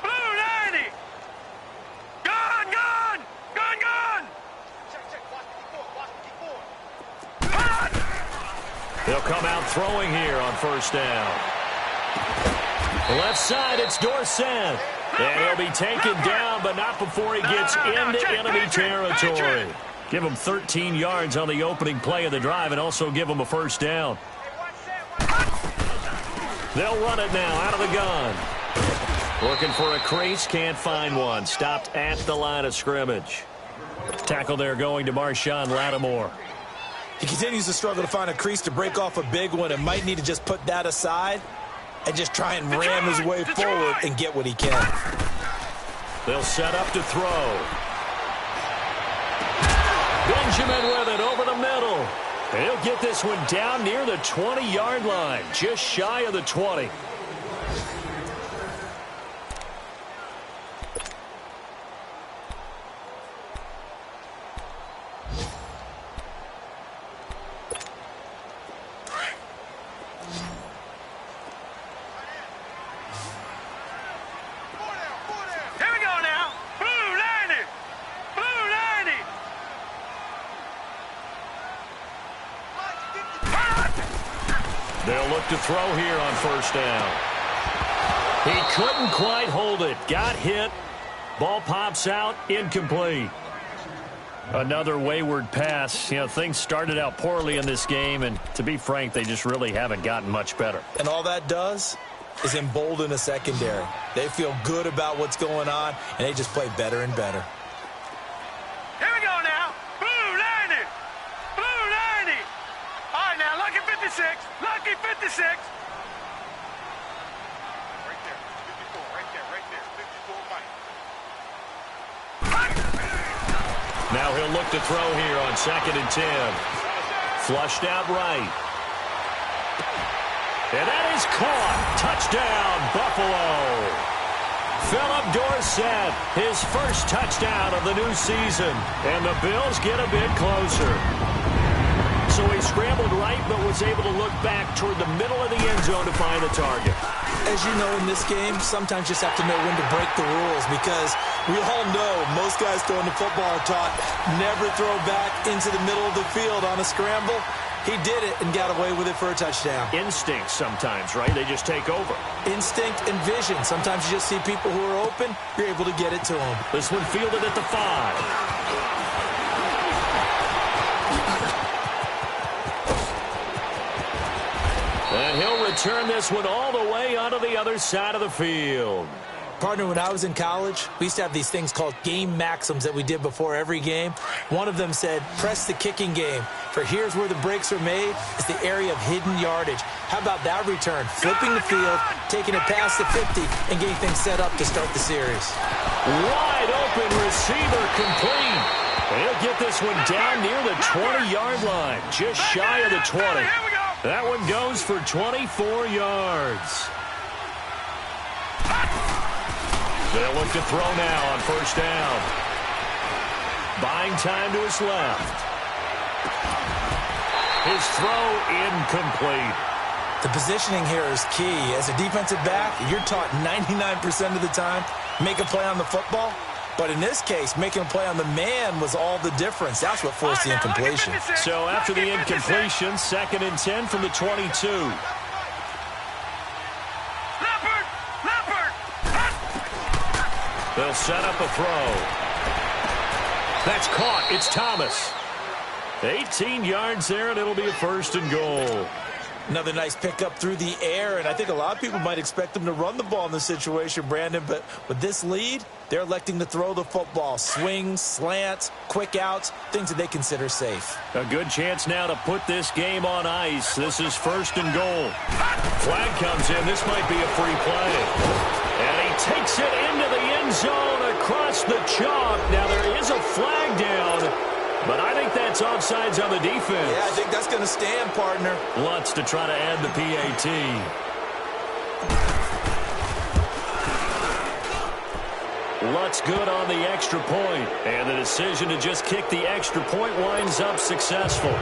Blue 90! Gun! Gun! Gun! Gun! They'll come out throwing here on 1st down. The left side, it's Dorsett. And he'll be taken down, but not before he gets into enemy territory. Give him 13 yards on the opening play of the drive and also give him a 1st down. They'll run it now out of the gun. Looking for a crease, can't find one. Stopped at the line of scrimmage. Tackle there going to Marshawn Lattimore. He continues to struggle to find a crease to break off a big one and might need to just put that aside and just try and ram his way forward and get what he can. They'll set up to throw. Benjamin with it over the middle. He'll get this one down near the 20-yard line, just shy of the 20. They'll look to throw here on 1st down. He couldn't quite hold it. Got hit. Ball pops out. Incomplete. Another wayward pass. You know, things started out poorly in this game, and to be frank, they just really haven't gotten much better. And all that does is embolden a secondary. They feel good about what's going on, and they just play better and better. Here we go now. Blue 90. Blue 90. All right, now, lucky 56. Lucky 56. Right there. 54. Right there. Right there. 54 Mike. Now he'll look to throw here on 2nd and 10. Flushed out right. And that is caught. Touchdown, Buffalo. Philip Dorsett, his first touchdown of the new season. And the Bills get a bit closer. So he scrambled right, but was able to look back toward the middle of the end zone to find the target. As you know, in this game, sometimes you just have to know when to break the rules, because we all know most guys throwing the football are taught never throw back into the middle of the field on a scramble. He did it and got away with it for a touchdown. Instinct sometimes, right? They just take over. Instinct and vision. Sometimes you just see people who are open, you're able to get it to them. This one fielded at the 5. And he'll return this one all the way onto the other side of the field. Partner, when I was in college, we used to have these things called game maxims that we did before every game. One of them said, press the kicking game. For here's where the breaks are made. It's the area of hidden yardage. How about that return? Flipping the field, taking it past the 50, and getting things set up to start the series. Wide open receiver complete. And he'll get this one down near the 20-yard line. Just shy of the 20. That one goes for 24 yards. They'll look to throw now on first down. Buying time to his left. His throw incomplete. The positioning here is key. As a defensive back, you're taught 99% of the time, make a play on the football. But in this case, making a play on the man was all the difference. That's what forced the incompletion. So after the incompletion, 2nd and 10 from the 22. They'll set up a throw. That's caught. It's Thomas. 18 yards there, and it'll be a 1st and goal. Another nice pickup through the air, and I think a lot of people might expect them to run the ball in this situation, Brandon, but with this lead, they're electing to throw the football. Swings, slants, quick outs, things that they consider safe. A good chance now to put this game on ice. This is 1st and goal. Flag comes in. This might be a free play. And he takes it into the end zone across the chalk. Now there is a flag down, but I think that's offsides on the defense. Yeah, I think that's going to stand, partner. Lutz to try to add the PAT. Lutz good on the extra point, and the decision to just kick the extra point winds up successful.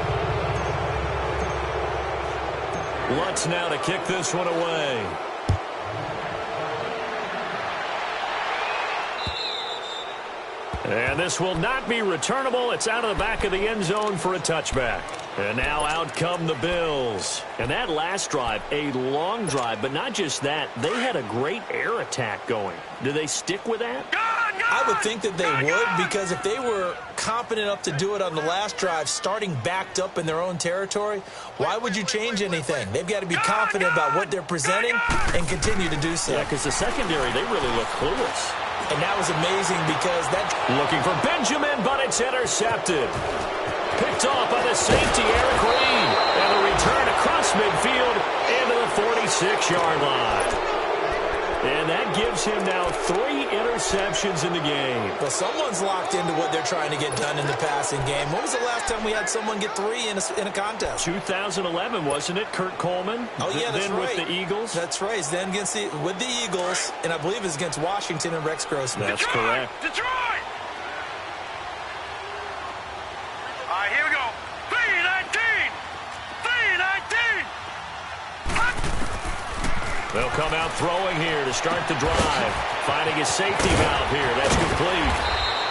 Lutz now to kick this one away. And this will not be returnable. It's out of the back of the end zone for a touchback. And now out come the Bills. And that last drive, a long drive, but not just that. They had a great air attack going. Do they stick with that? I would think that they would, because if they were confident enough to do it on the last drive, starting backed up in their own territory, why would you change anything? They've got to be confident about what they're presenting and continue to do so. Yeah, because the secondary, they really look clueless. And that was amazing because that... Looking for Benjamin, but it's intercepted. Picked off by the safety, Eric Reed. And the return across midfield into the 46-yard line. And that gives him now 3 interceptions in the game. Well, someone's locked into what they're trying to get done in the passing game. When was the last time we had someone get 3 in a contest? 2011, wasn't it? Kurt Coleman? Oh, yeah, that's then right. With the Eagles? That's right. He's then with the Eagles, and I believe it's against Washington and Rex Grossman. That's correct. Detroit! All right, here we go. 3-19! 3-19! They'll come out throwing here to start the drive. Finding his safety valve here. That's complete.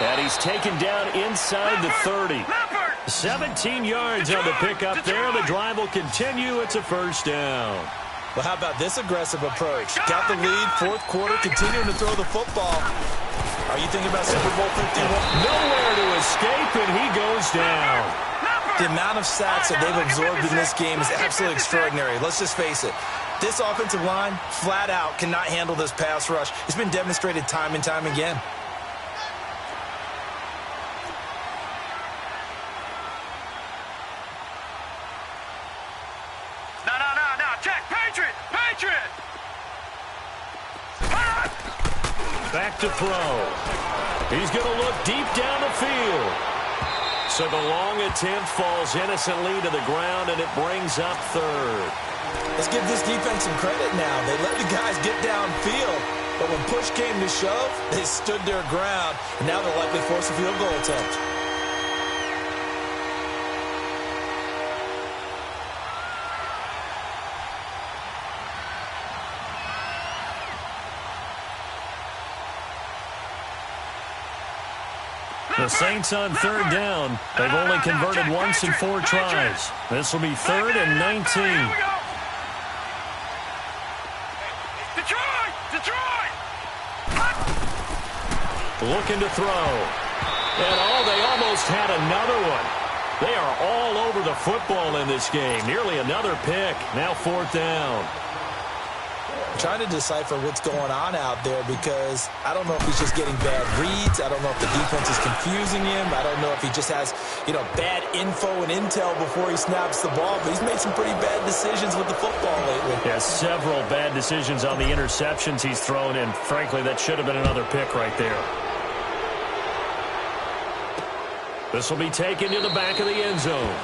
And he's taken down inside the 30. 17 yards on the pickup there. The drive will continue. It's a 1st down. Well, how about this aggressive approach? Got the lead, 4th quarter, continuing to throw the football. Are you thinking about Super Bowl 51? Nowhere to escape, and he goes down. The amount of sacks that they've absorbed in this game is absolutely extraordinary. Let's just face it. This offensive line, flat out, cannot handle this pass rush. It's been demonstrated time and time again. No. Check. Patriot! Patriot! Back to throw. He's going to look deep down the field. So the long attempt falls innocently to the ground, and it brings up 3rd. Let's give this defense some credit now. They let the guys get downfield, but when push came to shove, they stood their ground, and now they'll likely force a field goal attempt. The Saints on third down. They've only converted once in 4 tries. This will be 3rd and 19. Detroit! Looking to throw. And they almost had another one. They are all over the football in this game. Nearly another pick. Now 4th down. I'm trying to decipher what's going on out there because I don't know if he's just getting bad reads. I don't know if the defense is confusing him. I don't know if he just has, bad info and intel before he snaps the ball. But he's made some pretty bad decisions with the football lately. Yeah, several bad decisions on the interceptions he's thrown, and frankly, that should have been another pick right there. This will be taken to the back of the end zone.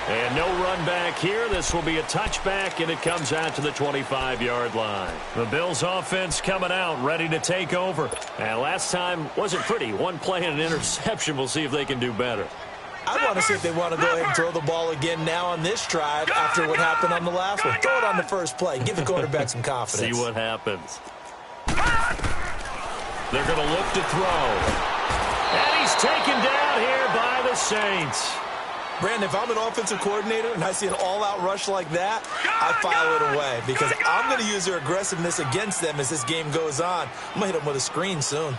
And no run back here. This will be a touchback, and it comes out to the 25-yard line. The Bills' offense coming out, ready to take over. And last time wasn't pretty. One play and an interception. We'll see if they can do better. I want to see if they want to go ahead and throw the ball again now on this drive after what happened on the last one. Throw it on the first play. Give the quarterback some confidence. See what happens. They're going to look to throw. And he's taken down here by the Saints. Brandon, if I'm an offensive coordinator and I see an all-out rush like that, I file it away because I'm going to use their aggressiveness against them as this game goes on. I'm going to hit them with a screen soon.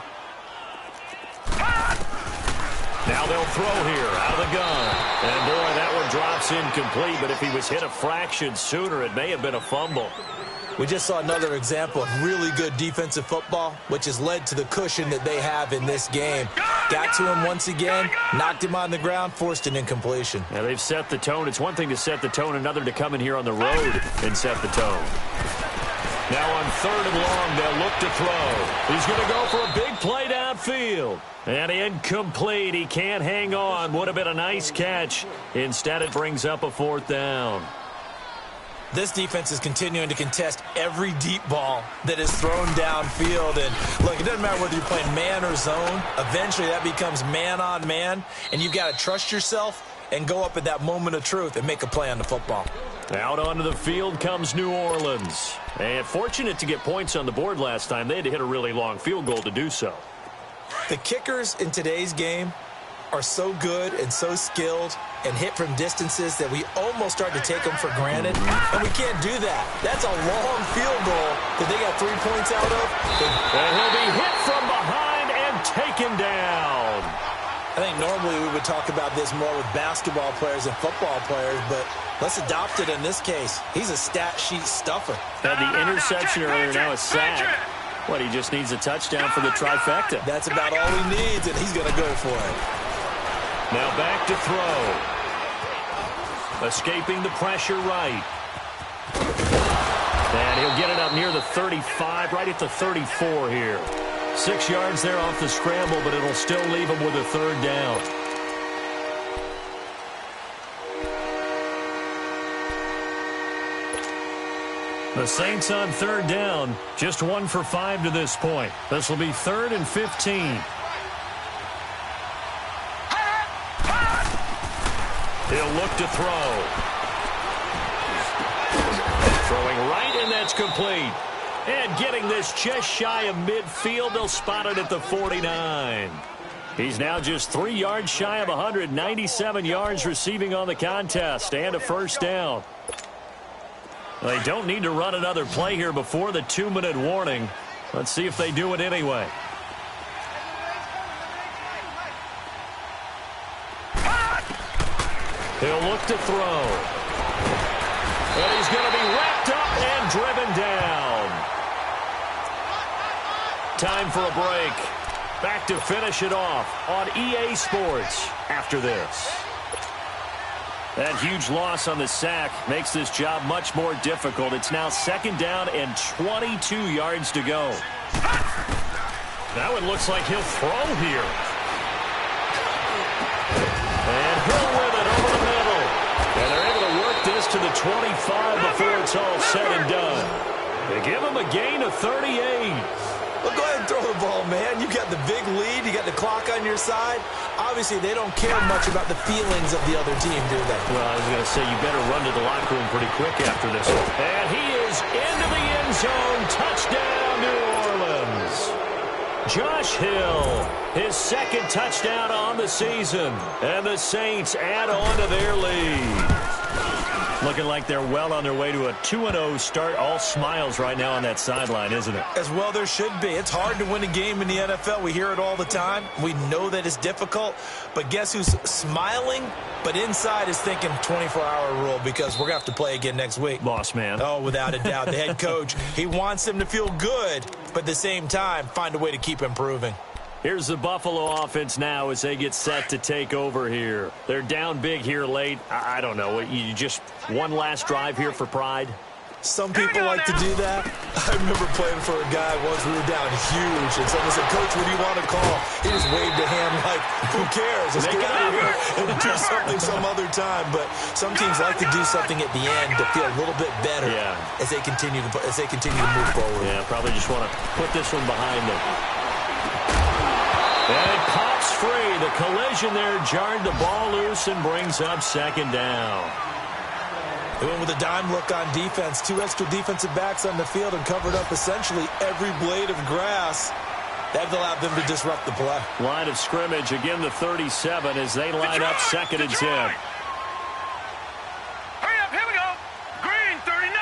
Now they'll throw here out of the gun. And, boy, that one drops incomplete, but if he was hit a fraction sooner, it may have been a fumble. We just saw another example of really good defensive football, which has led to the cushion that they have in this game. Got to him once again, knocked him on the ground, forced an incompletion. Now they've set the tone. It's one thing to set the tone, another to come in here on the road and set the tone. Now on 3rd and long, they'll look to throw. He's going to go for a big play downfield. And incomplete. He can't hang on. Would have been a nice catch. Instead, it brings up a 4th down. This defense is continuing to contest every deep ball that is thrown downfield. And, look, it doesn't matter whether you're playing man or zone. Eventually, that becomes man-on-man. And you've got to trust yourself and go up at that moment of truth and make a play on the football. Out onto the field comes New Orleans. And fortunate to get points on the board last time. They had to hit a really long field goal to do so. The kickers in today's game are so good and so skilled and hit from distances that we almost start to take them for granted, and we can't do that. That's a long field goal that they got 3 points out of. And he'll be hit from behind and taken down. I think normally we would talk about this more with basketball players and football players, but let's adopt it in this case. He's a stat sheet stuffer. Had the interception earlier, now a sack. What, he just needs a touchdown for the trifecta. That's about all he needs, and he's going to go for it. Now back to throw. Escaping the pressure right. And he'll get it up near the 35, right at the 34 here. 6 yards there off the scramble, but it'll still leave him with a 3rd down. The Saints on 3rd down, just 1 for 5 to this point. This will be 3rd and 15. He'll look to throw. Throwing right, and that's complete. And getting this just shy of midfield, they'll spot it at the 49. He's now just 3 yards shy of 197 yards receiving on the contest, and a 1st down. They don't need to run another play here before the 2-minute warning. Let's see if they do it anyway. He'll look to throw. And he's going to be wrapped up and driven down. Time for a break. Back to finish it off on EA Sports after this. That huge loss on the sack makes this job much more difficult. It's now 2nd down and 22 yards to go. That one looks like he'll throw here. And he'll win it over the middle. And they're able to work this to the 25 before it's all said and done. They give him a gain of 38. Well, go ahead and throw the ball, man. You got the big lead. You got the clock on your side. Obviously, they don't care much about the feelings of the other team, do they? Well, I was going to say, you better run to the locker room pretty quick after this one. And he is into the end zone. Touchdown, New Orleans. Josh Hill, his second touchdown on the season. And the Saints add on to their lead. Looking like they're well on their way to a 2-0 start. All smiles right now on that sideline, isn't it? As well there should be. It's hard to win a game in the NFL. We hear it all the time. We know that it's difficult. But guess who's smiling? But inside is thinking 24-hour rule because we're going to have to play again next week. Boss man. Oh, without a doubt. The head coach, he wants them to feel good, but at the same time, find a way to keep improving. Here's the Buffalo offense now as they get set to take over here. They're down big here late. I don't know. You just one last drive here for pride? Some people like to do that. I remember playing for a guy once. We were down huge, and someone said, "Coach, what do you want to call?" He just waved a hand like, "Who cares? Let's get out of here and do something some other time." But some teams like to do something at the end to feel a little bit better as they continue to move forward. Yeah, probably just want to put this one behind them. And it pops free. The collision there jarred the ball loose and brings up second down. They went with a dime look on defense. 2 extra defensive backs on the field and covered up essentially every blade of grass. That allowed them to disrupt the play. Line of scrimmage, again the 37 as they line up second and 10. Hurry up, here we go. Green 39,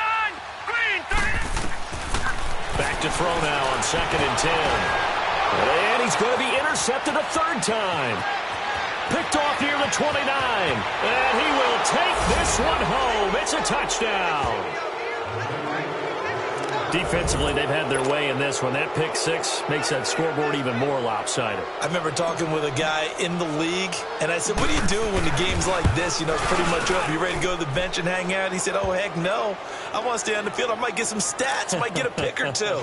green 30. Back to throw now on second and 10. And he's going to be intercepted a third time. Picked off near the 29. And he will take this one home. It's a touchdown. Defensively, they've had their way in this one. That pick six makes that scoreboard even more lopsided. I remember talking with a guy in the league, and I said, "What are you doing when the game's like this? You know, it's pretty much over. You ready to go to the bench and hang out?" He said, "Oh, heck no. I want to stay on the field. I might get some stats. I might get a pick or two."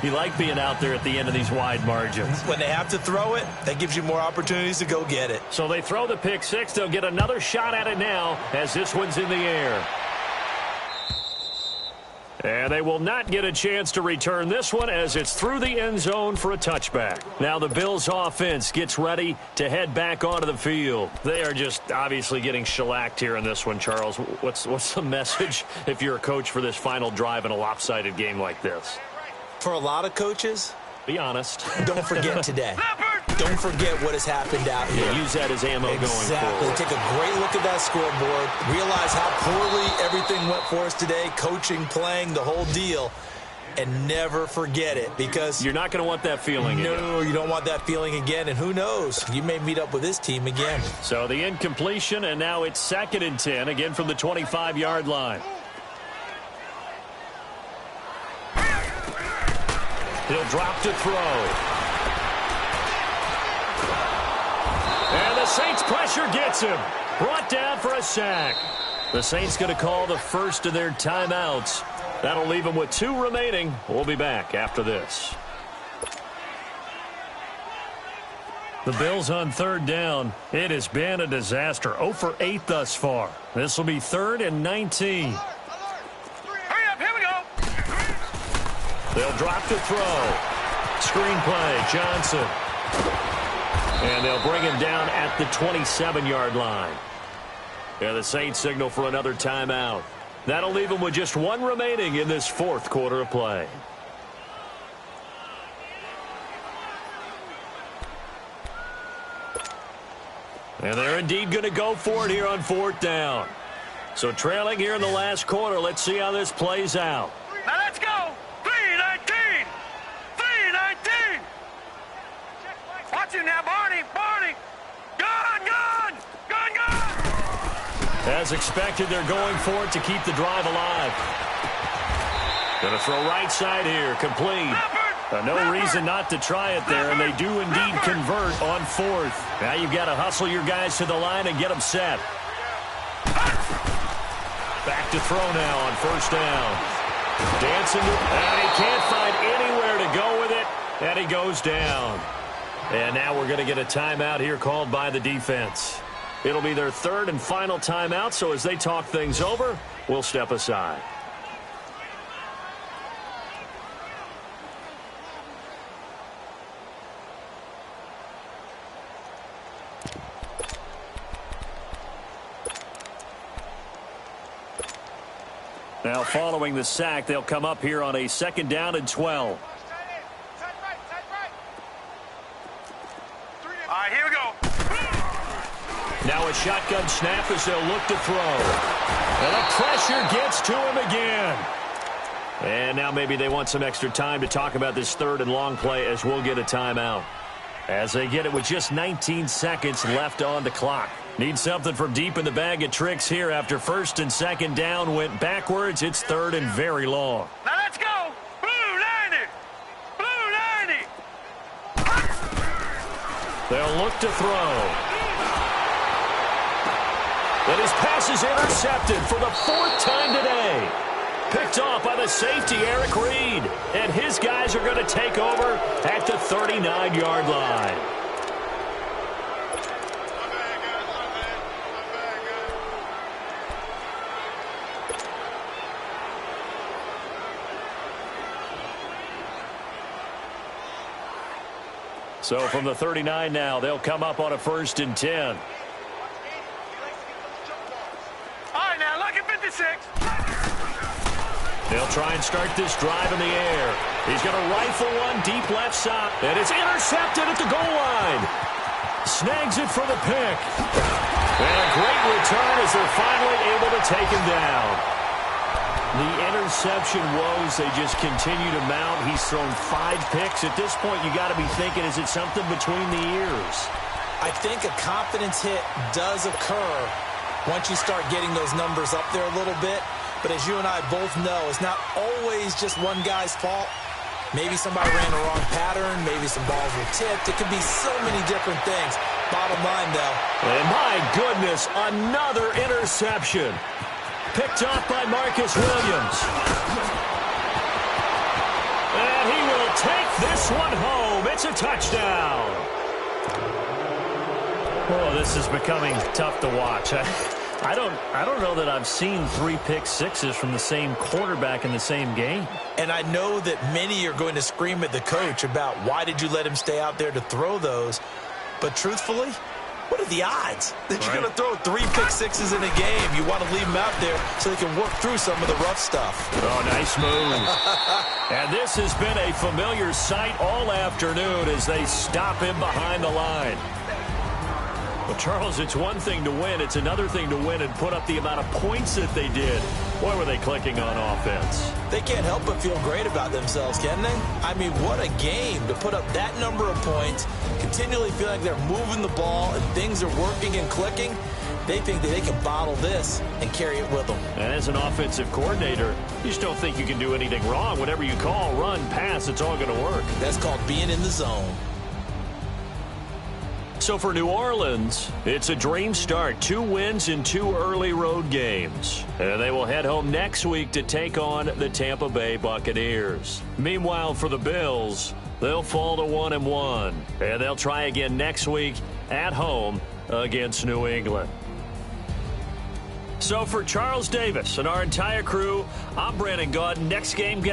You like being out there at the end of these wide margins. When they have to throw it, that gives you more opportunities to go get it. So they throw the pick six. They'll get another shot at it now as this one's in the air. And they will not get a chance to return this one as it's through the end zone for a touchback. Now the Bills offense gets ready to head back onto the field. They are just obviously getting shellacked here in this one, Charles. What's the message if you're a coach for this final drive in a lopsided game like this? For a lot of coaches, be honest. Don't forget today. Don't forget what has happened out here. Use that as ammo going forward. Exactly. Take a great look at that scoreboard. Realize how poorly everything went for us today. Coaching, playing, the whole deal. And never forget it because you're not going to want that feeling again. No, you don't want that feeling again. And who knows? You may meet up with this team again. So the incompletion, and now it's second and 10, again from the 25-yard line. He'll drop to throw. And the Saints pressure gets him. Brought down for a sack. The Saints going to call the first of their timeouts. That'll leave them with 2 remaining. We'll be back after this. The Bills on third down. It has been a disaster. 0 for 8 thus far. This will be 3rd and 19. Hurry up, here we go. They'll drop to throw. Screen play, Johnson. And they'll bring him down at the 27-yard line. Yeah, the Saints signal for another timeout. That'll leave them with just 1 remaining in this 4th quarter of play. And they're indeed going to go for it here on 4th down. So trailing here in the last quarter, let's see how this plays out. Now let's go. 3-19. 3-19. Watch it now, Barney. Barney. Gun, gun. Gun, gun. As expected, they're going for it to keep the drive alive. Going to throw right side here. Complete. No reason not to try it there, and they do indeed convert on 4th. Now you've got to hustle your guys to the line and get them set. Back to throw now on 1st down. Dancing, and he can't find anywhere to go with it, and he goes down. And now we're going to get a timeout here called by the defense. It'll be their 3rd and final timeout, so as they talk things over, we'll step aside. Now following the sack, they'll come up here on a 2nd down and 12. Now a shotgun snap as they'll look to throw. And the pressure gets to him again. And now maybe they want some extra time to talk about this third and long play as we'll get a timeout. As they get it with just 19 seconds left on the clock. Need something from deep in the bag of tricks here after first and second down went backwards. It's third and very long. Now let's go. Blue 90. Blue 90. They'll look to throw. And his pass is intercepted for the fourth time today. Picked off by the safety, Eric Reed. And his guys are going to take over at the 39-yard line. So from the 39 now, they'll come up on a 1st and 10. All right, now look at 56. They'll try and start this drive in the air. He's going to rifle one deep left side. And it's intercepted at the goal line. Snags it for the pick. And a great return as they're finally able to take him down. The interception woes, they just continue to mount. He's thrown 5 picks. At this point, you got to be thinking, is it something between the ears? I think a confidence hit does occur once you start getting those numbers up there a little bit. But as you and I both know, it's not always just one guy's fault. Maybe somebody ran the wrong pattern. Maybe some balls were tipped. It could be so many different things. Bottom line, though. And my goodness, another interception. Picked off by Marcus Williams. And he will take this one home. It's a touchdown. Oh, this is becoming tough to watch. I don't know that I've seen 3 pick sixes from the same quarterback in the same game. And I know that many are going to scream at the coach about why did you let him stay out there to throw those. But truthfully, what are the odds that you're going to throw 3 pick sixes in a game? You want to leave them out there so they can work through some of the rough stuff. Oh, nice move. And this has been a familiar sight all afternoon as they stop him behind the line. Well, Charles, it's one thing to win. It's another thing to win and put up the amount of points that they did. Boy, were they clicking on offense. They can't help but feel great about themselves, can they? I mean, what a game to put up that number of points, continually feel like they're moving the ball and things are working and clicking. They think that they can bottle this and carry it with them. And as an offensive coordinator, you just don't think you can do anything wrong. Whatever you call, run, pass, it's all going to work. That's called being in the zone. So for New Orleans, it's a dream start. 2 wins in 2 early road games. And they will head home next week to take on the Tampa Bay Buccaneers. Meanwhile, for the Bills, they'll fall to 1-1. And they'll try again next week at home against New England. So for Charles Davis and our entire crew, I'm Brandon Gaudin. Next game.